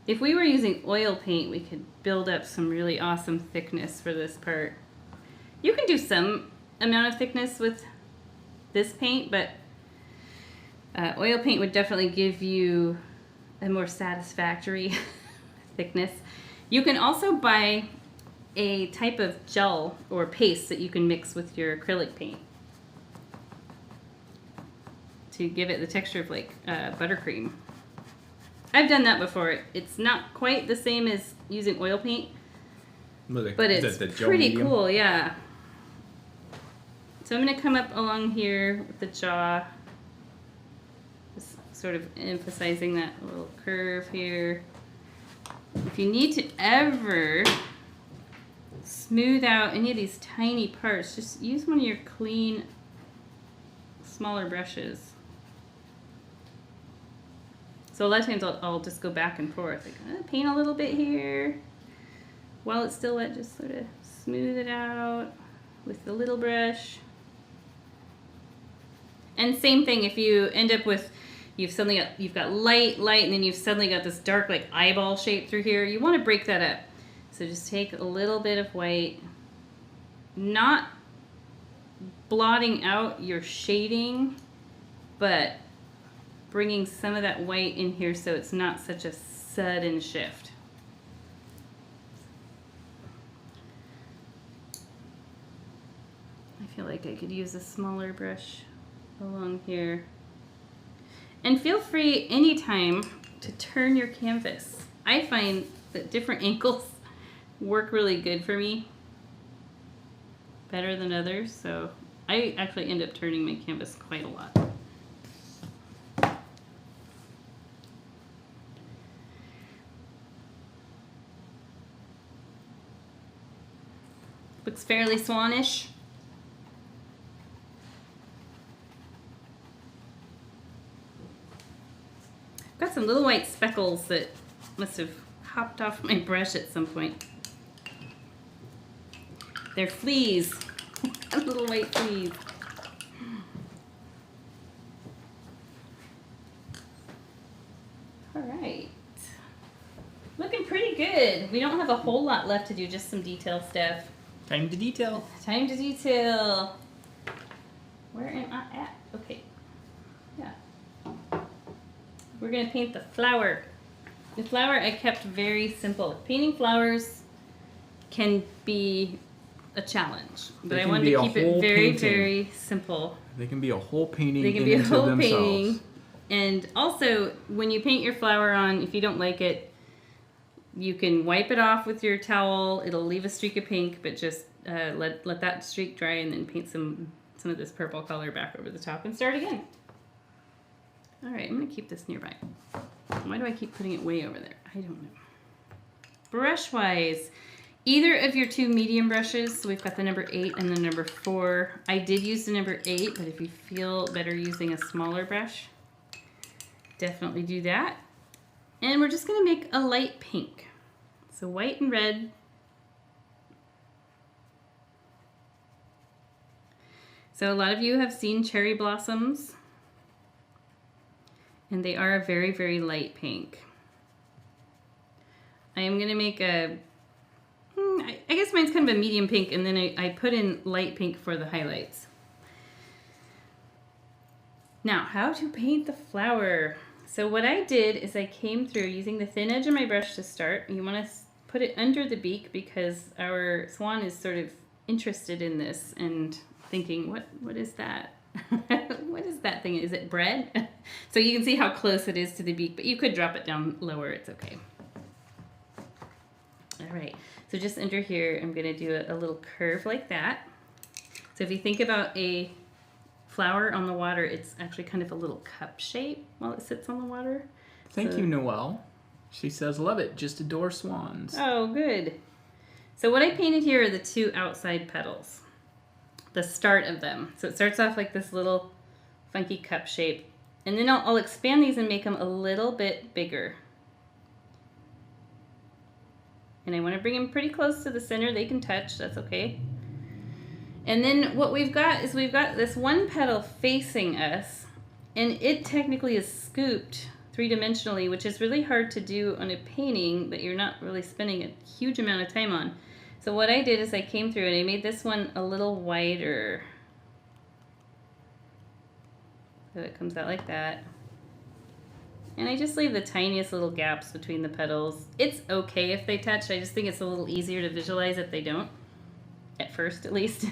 A: If we were using oil paint, we could build up some really awesome thickness for this part. You can do some amount of thickness with this paint, but oil paint would definitely give you a more satisfactory thickness. You can also buy a type of gel or paste that you can mix with your acrylic paint to give it the texture of like buttercream. I've done that before. It's not quite the same as using oil paint, but it's pretty cool, yeah. So I'm going to come up along here with the jaw, just sort of emphasizing that little curve here. If you need to ever smooth out any of these tiny parts, just use one of your clean, smaller brushes. So a lot of times I'll just go back and forth, like paint a little bit here. While it's still wet, just sort of smooth it out with the little brush. And same thing, if you end up with, you've got light, and then you've suddenly got this dark like eyeball shape through here, you want to break that up. So just take a little bit of white, not blotting out your shading, but bringing some of that white in here so it's not such a sudden shift. I feel like I could use a smaller brush along here. And feel free anytime to turn your canvas. I find that different angles work really good for me, better than others, so I actually end up turning my canvas quite a lot. Looks fairly Swanish. Got some little white speckles that must have hopped off my brush at some point. They're fleas. Little white fleas. All right. Looking pretty good. We don't have a whole lot left to do, just some detail stuff.
B: Time to detail.
A: Time to detail. Where am I at? Okay. Yeah. We're going to paint the flower. The flower I kept very simple. Painting flowers can be a challenge, but I wanted to keep it very, very simple.
B: They can be a whole painting.
A: They can be a whole painting. And also, when you paint your flower on, if you don't like it, you can wipe it off with your towel. It'll leave a streak of pink, but just let that streak dry and then paint some of this purple color back over the top and start again. All right, I'm going to keep this nearby. Why do I keep putting it way over there? I don't know. Brush-wise, either of your two medium brushes, so we've got the number 8 and the number 4. I did use the number 8, but if you feel better using a smaller brush, definitely do that. And we're just going to make a light pink. So white and red. So a lot of you have seen cherry blossoms, and they are a very, very light pink. I am going to make a, I guess mine's kind of a medium pink, and then I put in light pink for the highlights. Now, how to paint the flower. So what I did is I came through using the thin edge of my brush to start. You want to put it under the beak because our swan is sort of interested in this and thinking, what is that? What is that thing? Is it bread? So you can see how close it is to the beak, but you could drop it down lower. It's okay. All right. So just under here, I'm going to do a little curve like that. So if you think about a flower on the water, it's actually kind of a little cup shape while it sits on the water.
B: Thank you, Noelle. She says, love it. Just adore swans.
A: Oh, good. So what I painted here are the two outside petals. The start of them. So it starts off like this little funky cup shape. And then I'll expand these and make them a little bit bigger. And I want to bring them pretty close to the center. They can touch, that's okay. And then what we've got is we've got this one petal facing us, and it technically is scooped three-dimensionally, which is really hard to do on a painting that you're not really spending a huge amount of time on. So what I did is I came through and I made this one a little wider. So it comes out like that. And I just leave the tiniest little gaps between the petals. It's okay if they touch. I just think it's a little easier to visualize if they don't. At first, at least.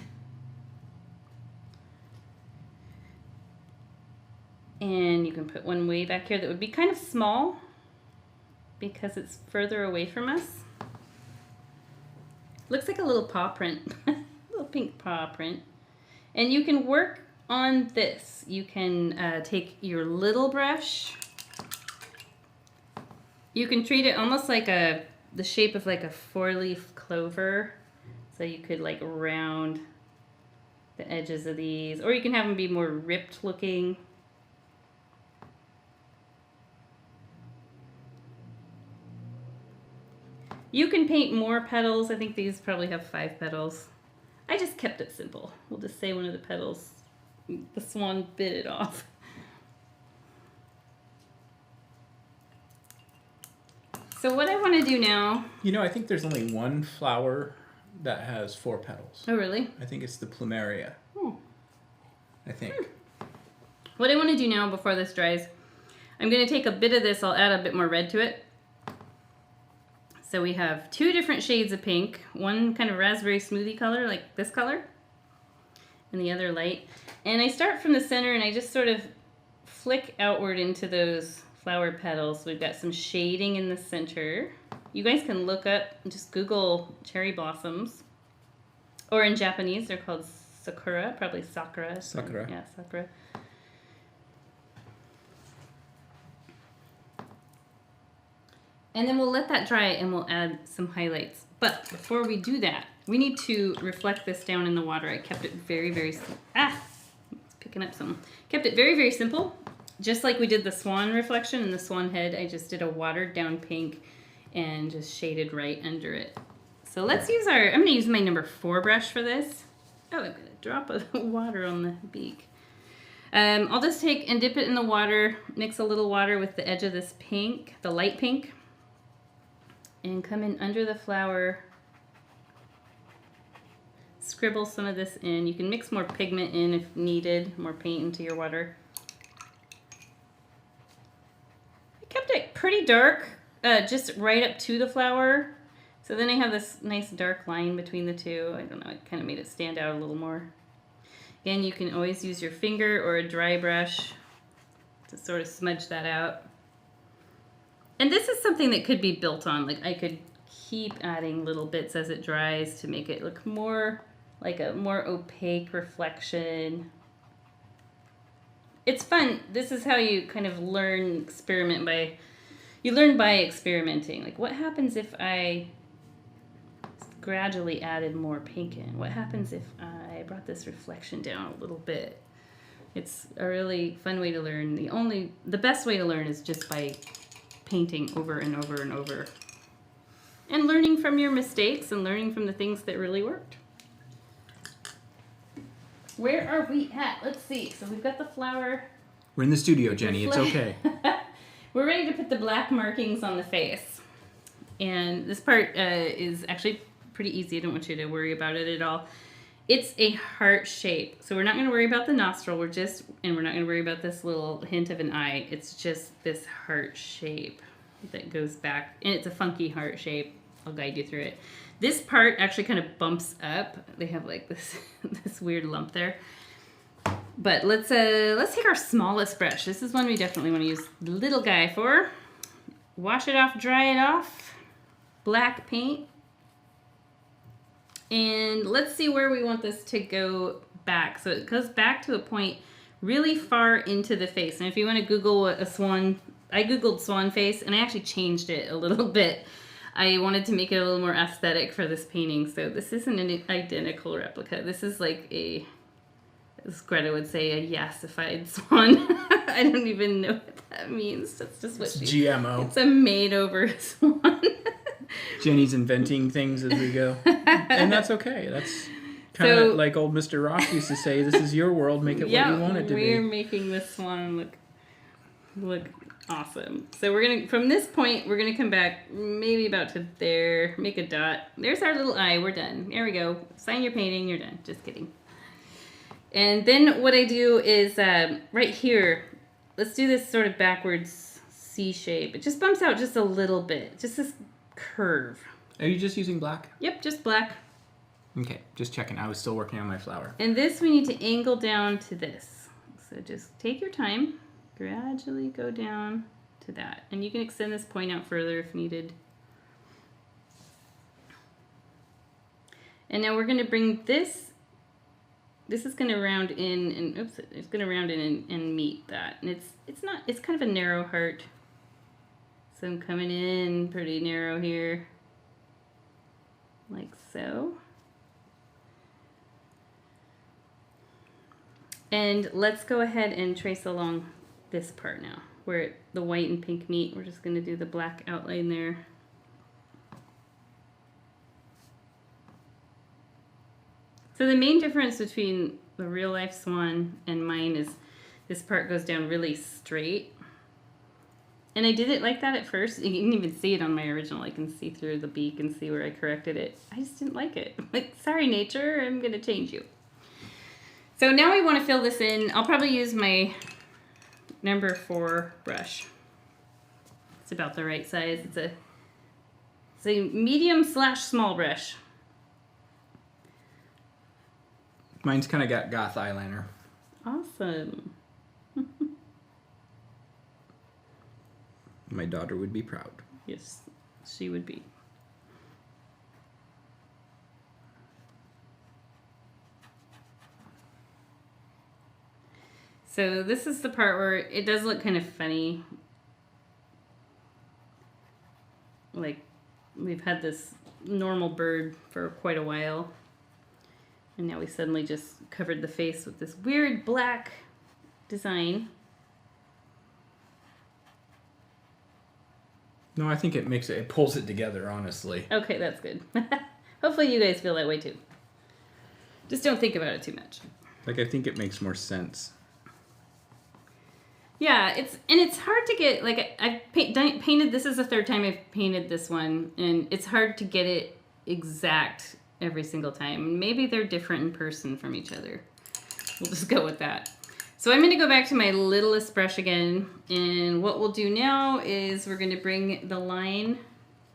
A: And you can put one way back here that would be kind of small because it's further away from us. Looks like a little paw print, a little pink paw print. And you can work on this. You can take your little brush. You can treat it almost like the shape of like a 4-leaf clover. So you could like round the edges of these, or you can have them be more ripped looking. You can paint more petals. I think these probably have 5 petals. I just kept it simple. We'll just say one of the petals, the swan bit it off. So what I want to do now...
B: You know, I think there's only one flower that has 4 petals.
A: Oh, really?
B: I think it's the plumeria.
A: Oh.
B: I think.
A: What I want to do now before this dries, I'm going to take a bit of this, I'll add a bit more red to it. So we have 2 different shades of pink, one kind of raspberry smoothie color, like this color, and the other light. And I start from the center and I just sort of flick outward into those flower petals. We've got some shading in the center. You guys can look up, just Google cherry blossoms. Or in Japanese, they're called sakura, probably sakura.
B: Sakura.
A: Yeah, sakura. And then we'll let that dry and we'll add some highlights. But before we do that, we need to reflect this down in the water. I kept it very, very, it's picking up some. Kept it very, very simple. Just like we did the swan reflection and the swan head, I just did a watered down pink and just shaded right under it. So let's use I'm gonna use my number 4 brush for this. Oh, I've got a drop of water on the beak. I'll just take and dip it in the water, mix a little water with the edge of this pink, the light pink, and come in under the flower, scribble some of this in. You can mix more pigment in if needed, more paint into your water. I kept it pretty dark, just right up to the flower. So then I have this nice dark line between the two. I don't know, it kind of made it stand out a little more. Again, you can always use your finger or a dry brush to sort of smudge that out. And this is something that could be built on. Like I could keep adding little bits as it dries to make it look more like a more opaque reflection. It's fun. This is how you kind of learn, you learn by experimenting. Like what happens if I gradually added more pink in? What happens if I brought this reflection down a little bit? It's a really fun way to learn. The best way to learn is just by painting over and over and over. And learning from your mistakes and learning from the things that really worked. Where are we at? Let's see. So we've got the flower.
B: We're in the studio, Jenny. It's okay.
A: We're ready to put the black markings on the face. And this part is actually pretty easy. I don't want you to worry about it at all. It's a heart shape. So we're not going to worry about the nostril. We're not going to worry about this little hint of an eye. It's just this heart shape that goes back. And it's a funky heart shape. I'll guide you through it. This part actually kind of bumps up. They have like this, this weird lump there. But let's take our smallest brush. This is one we definitely want to use the little guy for. Wash it off, dry it off. Black paint. And let's see where we want this to go back. So it goes back to a point really far into the face. And if you want to Google what a swan, I Googled swan face and I actually changed it a little bit. I wanted to make it a little more aesthetic for this painting. So this isn't an identical replica. This is like as Greta would say, a yassified swan. I don't even know what that means. That's just what
B: it's GMO.
A: It's a made-over swan.
B: Jenny's inventing things as we go. And that's okay. That's kind of like old Mr. Ross used to say, this is your world, make it what you want it to be.
A: We're making this swan look awesome. So we're gonna, from this point, we're gonna come back maybe about to there, make a dot. There's our little eye, we're done. There we go. Sign your painting, you're done. Just kidding. And then what I do is right here, let's do this sort of backwards C shape. It just bumps out just a little bit, just this curve.
B: Are you just using black?
A: Yep, just black.
B: Okay, just checking. I was still working on my flower.
A: And this we need to angle down to this. So just take your time, gradually go down to that. And you can extend this point out further if needed. And now we're going to bring this this is going to round in and oops, it's going to round in and meet that. And it's kind of a narrow heart. So I'm coming in pretty narrow here, like so. And let's go ahead and trace along this part now, where the white and pink meet. We're just going to do the black outline there. So the main difference between the real life swan and mine is this part goes down really straight. And I did it like that at first. You can even see it on my original. I can see through the beak and see where I corrected it. I just didn't like it. Like, sorry, nature, I'm going to change you. So now we want to fill this in. I'll probably use my number 4 brush. It's about the right size. It's a medium/small brush.
B: Mine's kind of got goth eyeliner.
A: Awesome.
B: My daughter would be proud.
A: Yes, she would be. So this is the part where it does look kind of funny. Like we've had this normal bird for quite a while. And now we suddenly just covered the face with this weird black design.
B: No, I think it pulls it together, honestly.
A: Okay, that's good. Hopefully you guys feel that way too. Just don't think about it too much.
B: Like, I think it makes more sense.
A: Yeah, it's hard to get, like, I've painted, this is the 3rd time I've painted this one, and it's hard to get it exact every single time. Maybe they're different in person from each other. We'll just go with that. So I'm going to go back to my littlest brush again, and what we'll do now is we're going to bring the line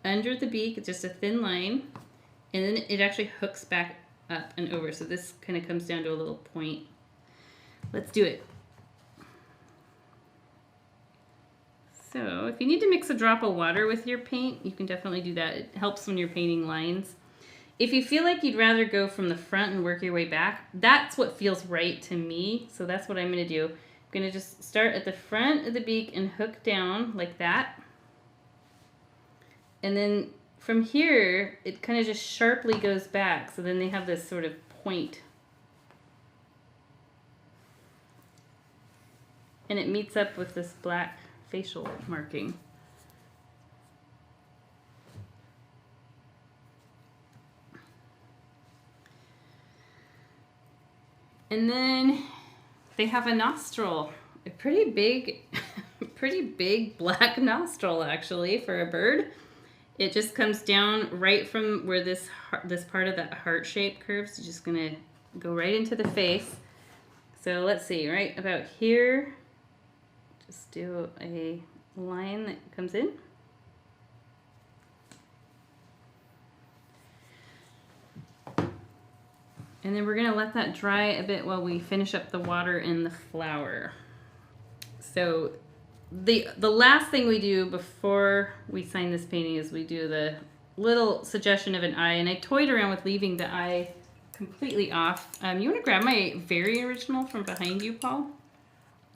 A: under the beak. It's just a thin line, and then it actually hooks back up and over. So this kind of comes down to a little point. Let's do it. So if you need to mix a drop of water with your paint, you can definitely do that. It helps when you're painting lines. If you feel like you'd rather go from the front and work your way back, that's what feels right to me. So that's what I'm going to do. I'm going to just start at the front of the beak and hook down like that. And then from here, it kind of just sharply goes back. So then they have this sort of point. And it meets up with this black facial marking. And then they have a nostril, a pretty big black nostril actually for a bird. It just comes down right from where this part of that heart shape curves. It's just gonna go right into the face. So let's see, right about here, just do a line that comes in. And then we're gonna let that dry a bit while we finish up the water and the flower. So the last thing we do before we sign this painting is we do the little suggestion of an eye. And I toyed around with leaving the eye completely off. You wanna grab my very original from behind you, Paul?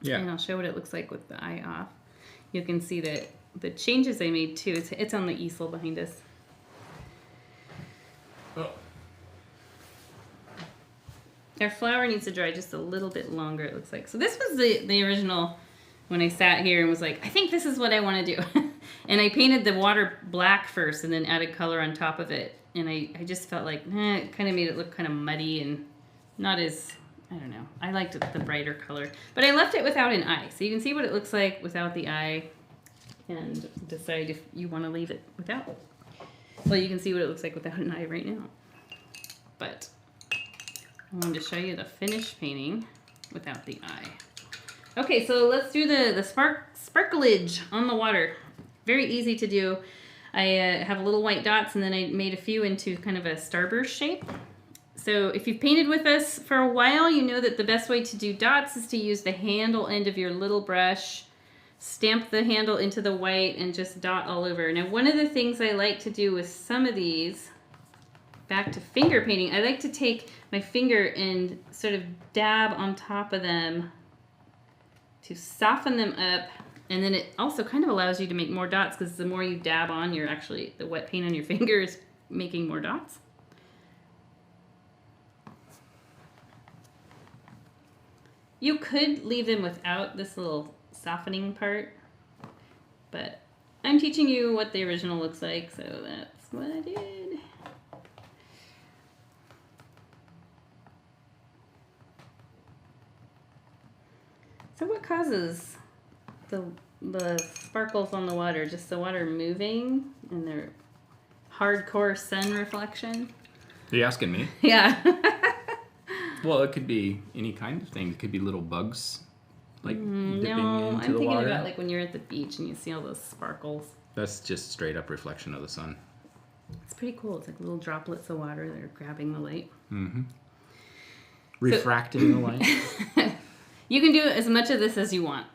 B: Yeah.
A: And I'll show what it looks like with the eye off. You can see that the changes I made too. It's on the easel behind us.
B: Oh.
A: Our flower needs to dry just a little bit longer, it looks like. So this was the original when I sat here and was like, I think this is what I want to do. And I painted the water black first and then added color on top of it. And I just felt like, it kind of made it look kind of muddy and not as, I don't know. I liked the brighter color. But I left it without an eye. So you can see what it looks like without the eye and decide if you want to leave it without. Well, you can see what it looks like without an eye right now. But I wanted to show you the finished painting without the eye. Okay, so let's do the sparklage on the water. Very easy to do. I have little white dots and then I made a few into kind of a starburst shape. So if you've painted with us for a while, you know that the best way to do dots is to use the handle end of your little brush, stamp the handle into the white and just dot all over. Now one of the things I like to do with some of these back to finger painting. I like to take my finger and sort of dab on top of them to soften them up. And then it also kind of allows you to make more dots because the more you dab on, you're actually, the wet paint on your finger is making more dots. You could leave them without this little softening part, but I'm teaching you what the original looks like, so that's what I did. So what causes the sparkles on the water? Just the water moving and their hardcore sun reflection?
B: Are you asking me?
A: Yeah.
B: Well, it could be any kind of thing. It could be little bugs, like dipping into
A: I'm
B: the
A: thinking
B: water.
A: about like when you're at the beach and you see all those sparkles.
B: That's just straight up reflection of the sun.
A: It's pretty cool. It's like little droplets of water that are grabbing the light.
B: Mm-hmm. Refracting the light.
A: You can do as much of this as you want,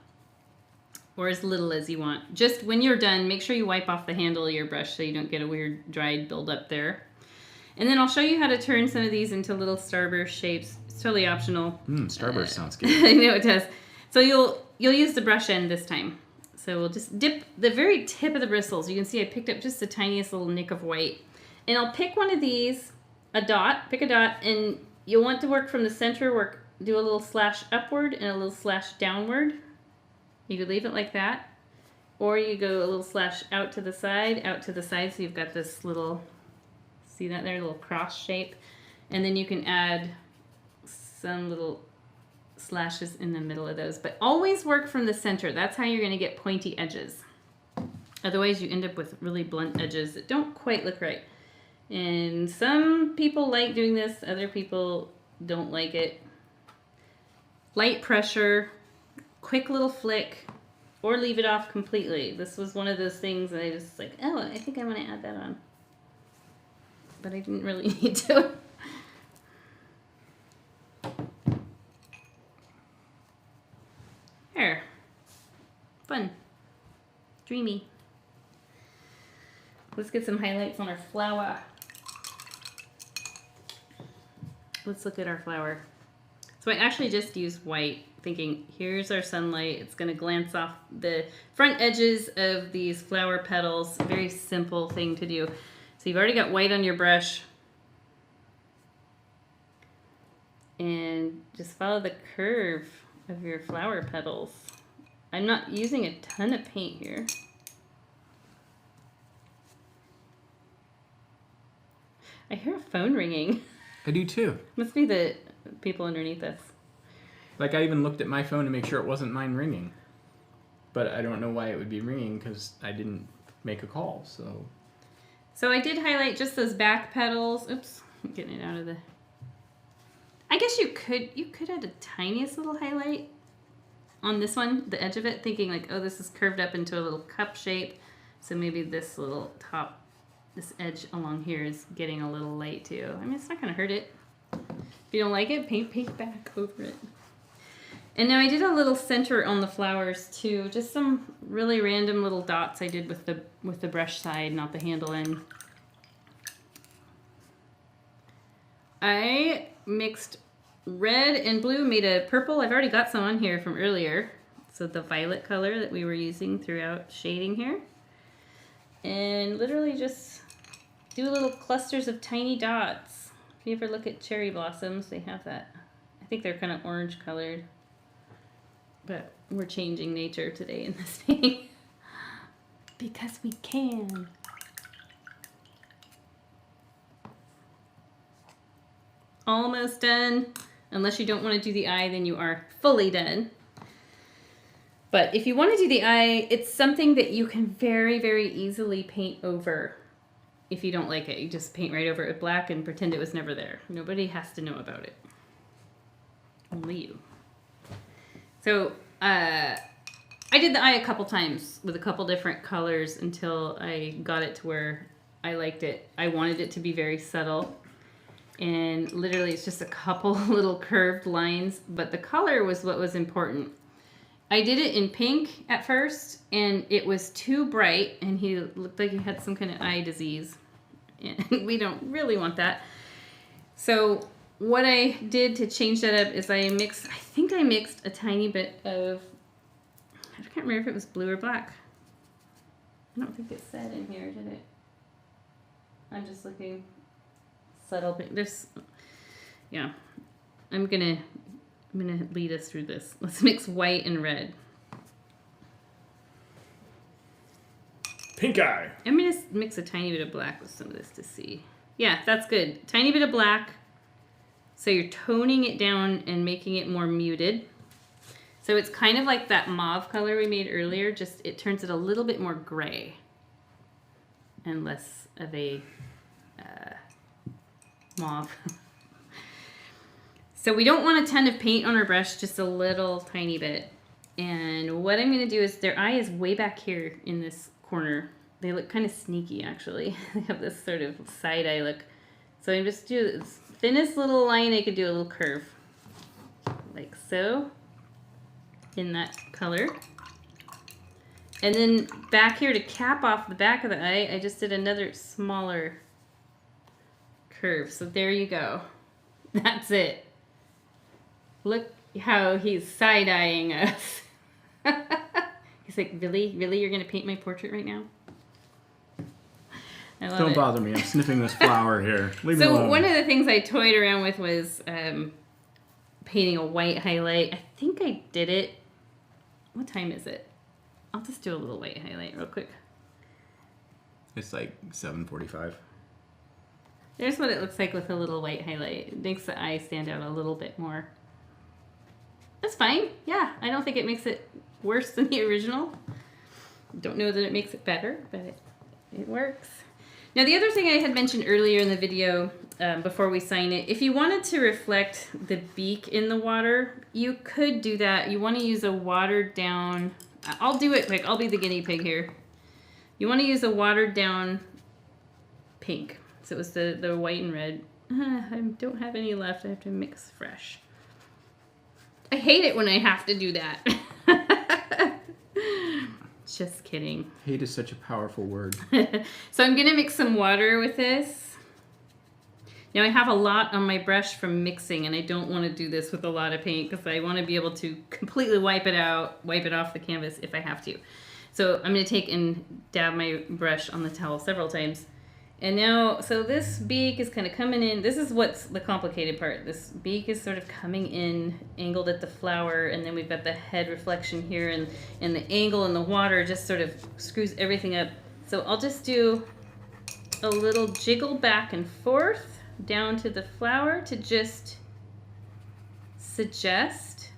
A: or as little as you want. Just when you're done, make sure you wipe off the handle of your brush so you don't get a weird dried buildup there. And then I'll show you how to turn some of these into little starburst shapes. It's totally optional.
B: Starburst sounds good.
A: I know it does. So you'll use the brush end this time. So we'll just dip the very tip of the bristles. You can see I picked up just the tiniest little nick of white. And I'll pick one of these, pick a dot, and you'll want to work from the center, do a little slash upward and a little slash downward. You could leave it like that. Or you go a little slash out to the side, so you've got this little, see that there, little cross shape. And then you can add some little slashes in the middle of those. But always work from the center. That's how you're going to get pointy edges. Otherwise you end up with really blunt edges that don't quite look right. And some people like doing this, other people don't like it. Light pressure, quick little flick, or leave it off completely. This was one of those things that I just like, oh, I think I want to add that on. But I didn't really need to. There. Fun. Dreamy. Let's get some highlights on our flower. Let's look at our flower. So I actually just used white, thinking here's our sunlight. It's going to glance off the front edges of these flower petals. Very simple thing to do. So you've already got white on your brush. And just follow the curve of your flower petals. I'm not using a ton of paint here. I hear a phone ringing.
B: I do too.
A: Must be the people underneath us.
B: Like I even looked at my phone to make sure it wasn't mine ringing. But I don't know why it would be ringing because I didn't make a call, so.
A: So I did highlight just those back petals. Oops, I'm getting it out of the... I guess you could add the tiniest little highlight on this one, the edge of it, thinking like, oh, this is curved up into a little cup shape. So maybe this little top, this edge along here is getting a little light too. I mean, it's not gonna hurt it. If you don't like it, paint back over it. And now I did a little center on the flowers too. Just some really random little dots I did with the brush side, not the handle end. I mixed red and blue, made a purple. I've already got some on here from earlier. So the violet color that we were using throughout shading here. And literally just do little clusters of tiny dots. If you ever look at cherry blossoms, they have that. I think they're kind of orange colored. But we're changing nature today in this thing. Because we can. Almost done. Unless you don't want to do the eye, then you are fully done. But if you want to do the eye, it's something that you can very, very easily paint over. If you don't like it, you just paint right over it with black and pretend it was never there. Nobody has to know about it. Only you. So I did the eye a couple times with a couple different colors until I got it to where I liked it. I wanted it to be very subtle. And literally it's just a couple little curved lines, but the color was what was important. I did it in pink at first, and it was too bright, and he looked like he had some kind of eye disease. and we don't really want that. So what I did to change that up is I think I mixed a tiny bit of, I can't remember if it was blue or black. I don't think it said in here, did it? I'm just looking. Subtle pink. Yeah. I'm gonna lead us through this. Let's mix white and red.
C: Pink eye.
A: I'm gonna mix a tiny bit of black with some of this to see. Yeah, that's good. Tiny bit of black. So you're toning it down and making it more muted. So it's kind of like that mauve color we made earlier, just it turns it a little bit more gray and less of a mauve. So we don't want a ton of paint on our brush, just a little tiny bit. And what I'm going to do is their eye is way back here in this corner. They look kind of sneaky, actually. They have this sort of side eye look. So I'm just do this thinnest little line I could do, a little curve. Like so. In that color. And then back here to cap off the back of the eye, I just did another smaller curve. So there you go. That's it. Look how he's side-eyeing us. He's like, really? Really? You're going to paint my portrait right now? I love
B: Don't
A: it.
B: bother me. I'm sniffing this flower here. Leave me
A: So
B: alone.
A: one of the things I toyed around with was painting a white highlight. I think I did it. What time is it? I'll just do a little white highlight real quick.
B: It's like 7:45.
A: There's what it looks like with a little white highlight. It makes the eye stand out a little bit more. That's fine. Yeah, I don't think it makes it worse than the original. Don't know that it makes it better, but it works. Now the other thing I had mentioned earlier in the video, before we sign it, if you wanted to reflect the beak in the water, you could do that. You want to use a watered down, I'll do it quick, I'll be the guinea pig here. You want to use a watered down pink. So it was the white and red. I don't have any left, I have to mix fresh. I hate it when I have to do that. Just kidding.
B: Hate is such a powerful word.
A: So I'm gonna mix some water with this. Now I have a lot on my brush from mixing, and I don't want to do this with a lot of paint because I want to be able to completely wipe it off the canvas if I have to. So I'm gonna take and dab my brush on the towel several times. And now, so this beak is kind of coming in. This is what's the complicated part. This beak is sort of coming in, angled at the flower, and then we've got the head reflection here, and the angle in the water just sort of screws everything up. So I'll just do a little jiggle back and forth down to the flower to just suggest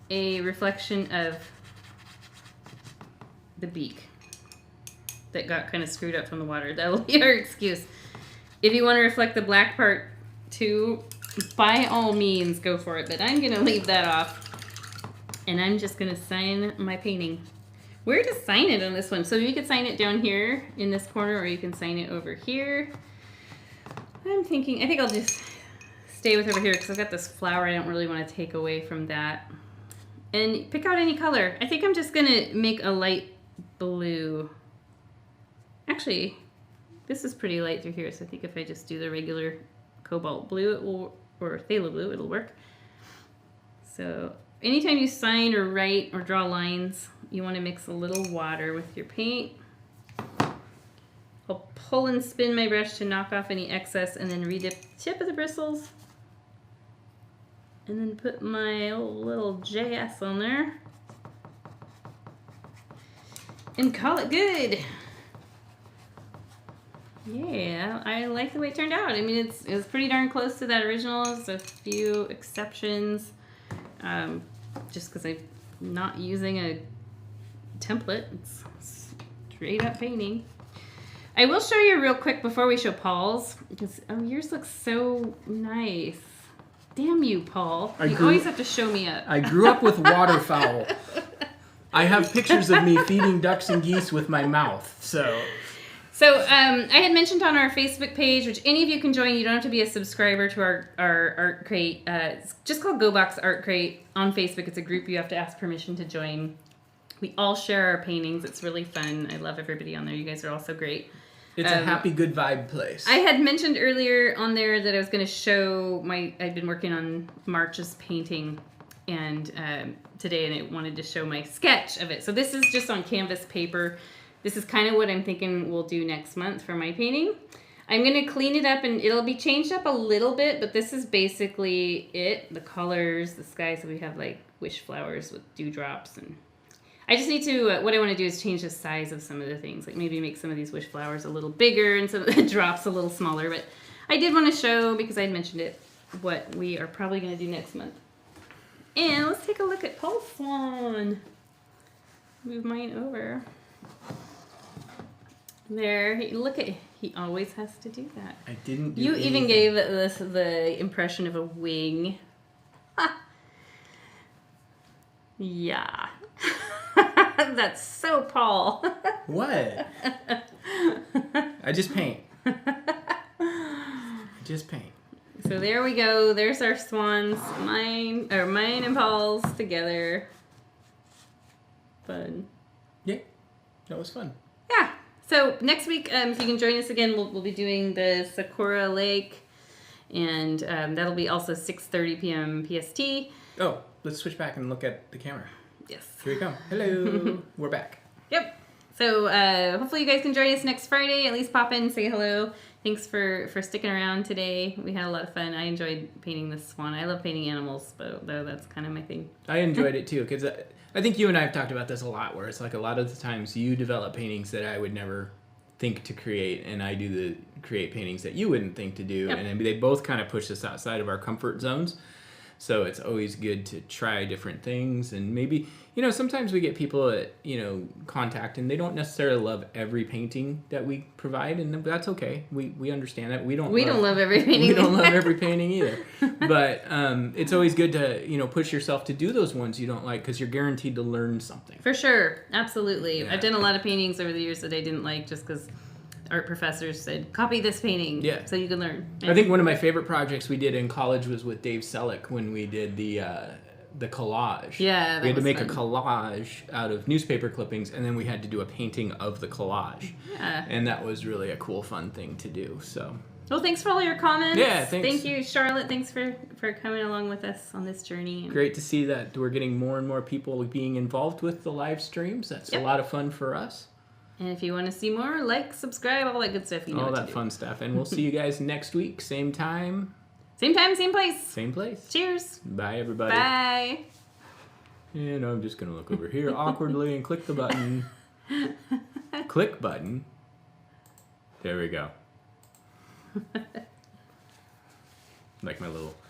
A: a reflection of the beak that got kind of screwed up from the water. That'll be our excuse. If you want to reflect the black part too, by all means go for it, but I'm gonna leave that off and I'm just gonna sign my painting. Where to sign it on this one? So you could sign it down here in this corner, or you can sign it over here. I think I'll just stay with over here because I've got this flower I don't really want to take away from that. And pick out any color. I think I'm just gonna make a light blue. Actually, this is pretty light through here, so I think if I just do the regular cobalt blue, it will, or phthalo blue, it'll work. So anytime you sign or write or draw lines, you want to mix a little water with your paint. I'll pull and spin my brush to knock off any excess and then redip the tip of the bristles. And then put my little JS on there. And call it good. Yeah, I like the way it turned out. I mean, it was pretty darn close to that original. There's a few exceptions, just because I'm not using a template. It's straight up painting. I will show you real quick before we show Paul's, because yours looks so nice. Damn you, Paul. You always have to show me up.
C: I grew up with waterfowl. I have pictures of me feeding ducks and geese with my mouth, so...
A: So I had mentioned on our Facebook page, which any of you can join. You don't have to be a subscriber to our art crate. It's just called Go Box Art Crate on Facebook. It's a group you have to ask permission to join. We all share our paintings. It's really fun. I love everybody on there. You guys are all so great.
C: It's a happy, good vibe place.
A: I had mentioned earlier on there that I was going to show I've been working on March's painting and today, and I wanted to show my sketch of it. So this is just on canvas paper. This is kind of what I'm thinking we'll do next month for my painting. I'm going to clean it up, and it'll be changed up a little bit, but this is basically it. The colors, the sky, so we have like wish flowers with dewdrops, and I just need to, what I want to do is change the size of some of the things, like maybe make some of these wish flowers a little bigger and some of the drops a little smaller, but I did want to show, because I had mentioned it, what we are probably going to do next month. And let's take a look at Paul's Swan. Move mine over. There, look at, he always has to do that.
C: I didn't do
A: You
C: anything.
A: even gave this the impression of a wing. Ha. Yeah. That's so Paul.
C: What? I just paint.
A: So there we go. There's our swans. Mine and Paul's together. Fun.
C: Yeah, that was fun.
A: Yeah. So next week, if you can join us again, we'll be doing the Sakura Lake, and that'll be also 6:30 p.m. PST.
C: Oh, let's switch back and look at the camera.
A: Yes.
C: Here we come. Hello. We're back.
A: Yep. So hopefully you guys can join us next Friday. At least pop in, say hello. Thanks for sticking around today. We had a lot of fun. I enjoyed painting this swan. I love painting animals, but though that's kind of my thing.
C: I enjoyed it too, because I think you and I have talked about this a lot, where it's like a lot of the times you develop paintings that I would never think to create, and I do create paintings that you wouldn't think to do,
A: Yep.
C: and they both kind of push us outside of our comfort zones. So it's always good to try different things, and maybe, sometimes we get people at, contact, and they don't necessarily love every painting that we provide, and that's okay. We understand that. We don't
A: love every painting.
C: We don't love every painting either. But it's always good to, push yourself to do those ones you don't like, because you're guaranteed to learn something.
A: For sure. Absolutely.
C: Yeah.
A: I've done a lot of paintings over the years that I didn't like just because art professors said, copy this painting so you can learn.
C: I think one of my favorite projects we did in college was with Dave Selleck when we did the collage.
A: Yeah, that
C: we had to
A: was
C: make
A: fun.
C: a collage out of newspaper clippings, and then we had to do a painting of the collage.
A: Yeah.
C: And that was really a cool, fun thing to do. So.
A: Well, thanks for all your comments.
C: Yeah, thanks.
A: Thank you, Charlotte. Thanks for coming along with us on this journey.
C: Great to see that we're getting more and more people being involved with the live streams. That's a lot of fun for us.
A: And if you want to see more, like, subscribe, all that good stuff. You know
C: All
A: what
C: that
A: to do.
C: fun stuff. And we'll see you guys next week. Same time.
A: Same time, same place.
C: Same place.
A: Cheers.
C: Bye, everybody.
A: Bye.
C: And I'm just going to look over here awkwardly and click the button. Click button. There we go. Like my little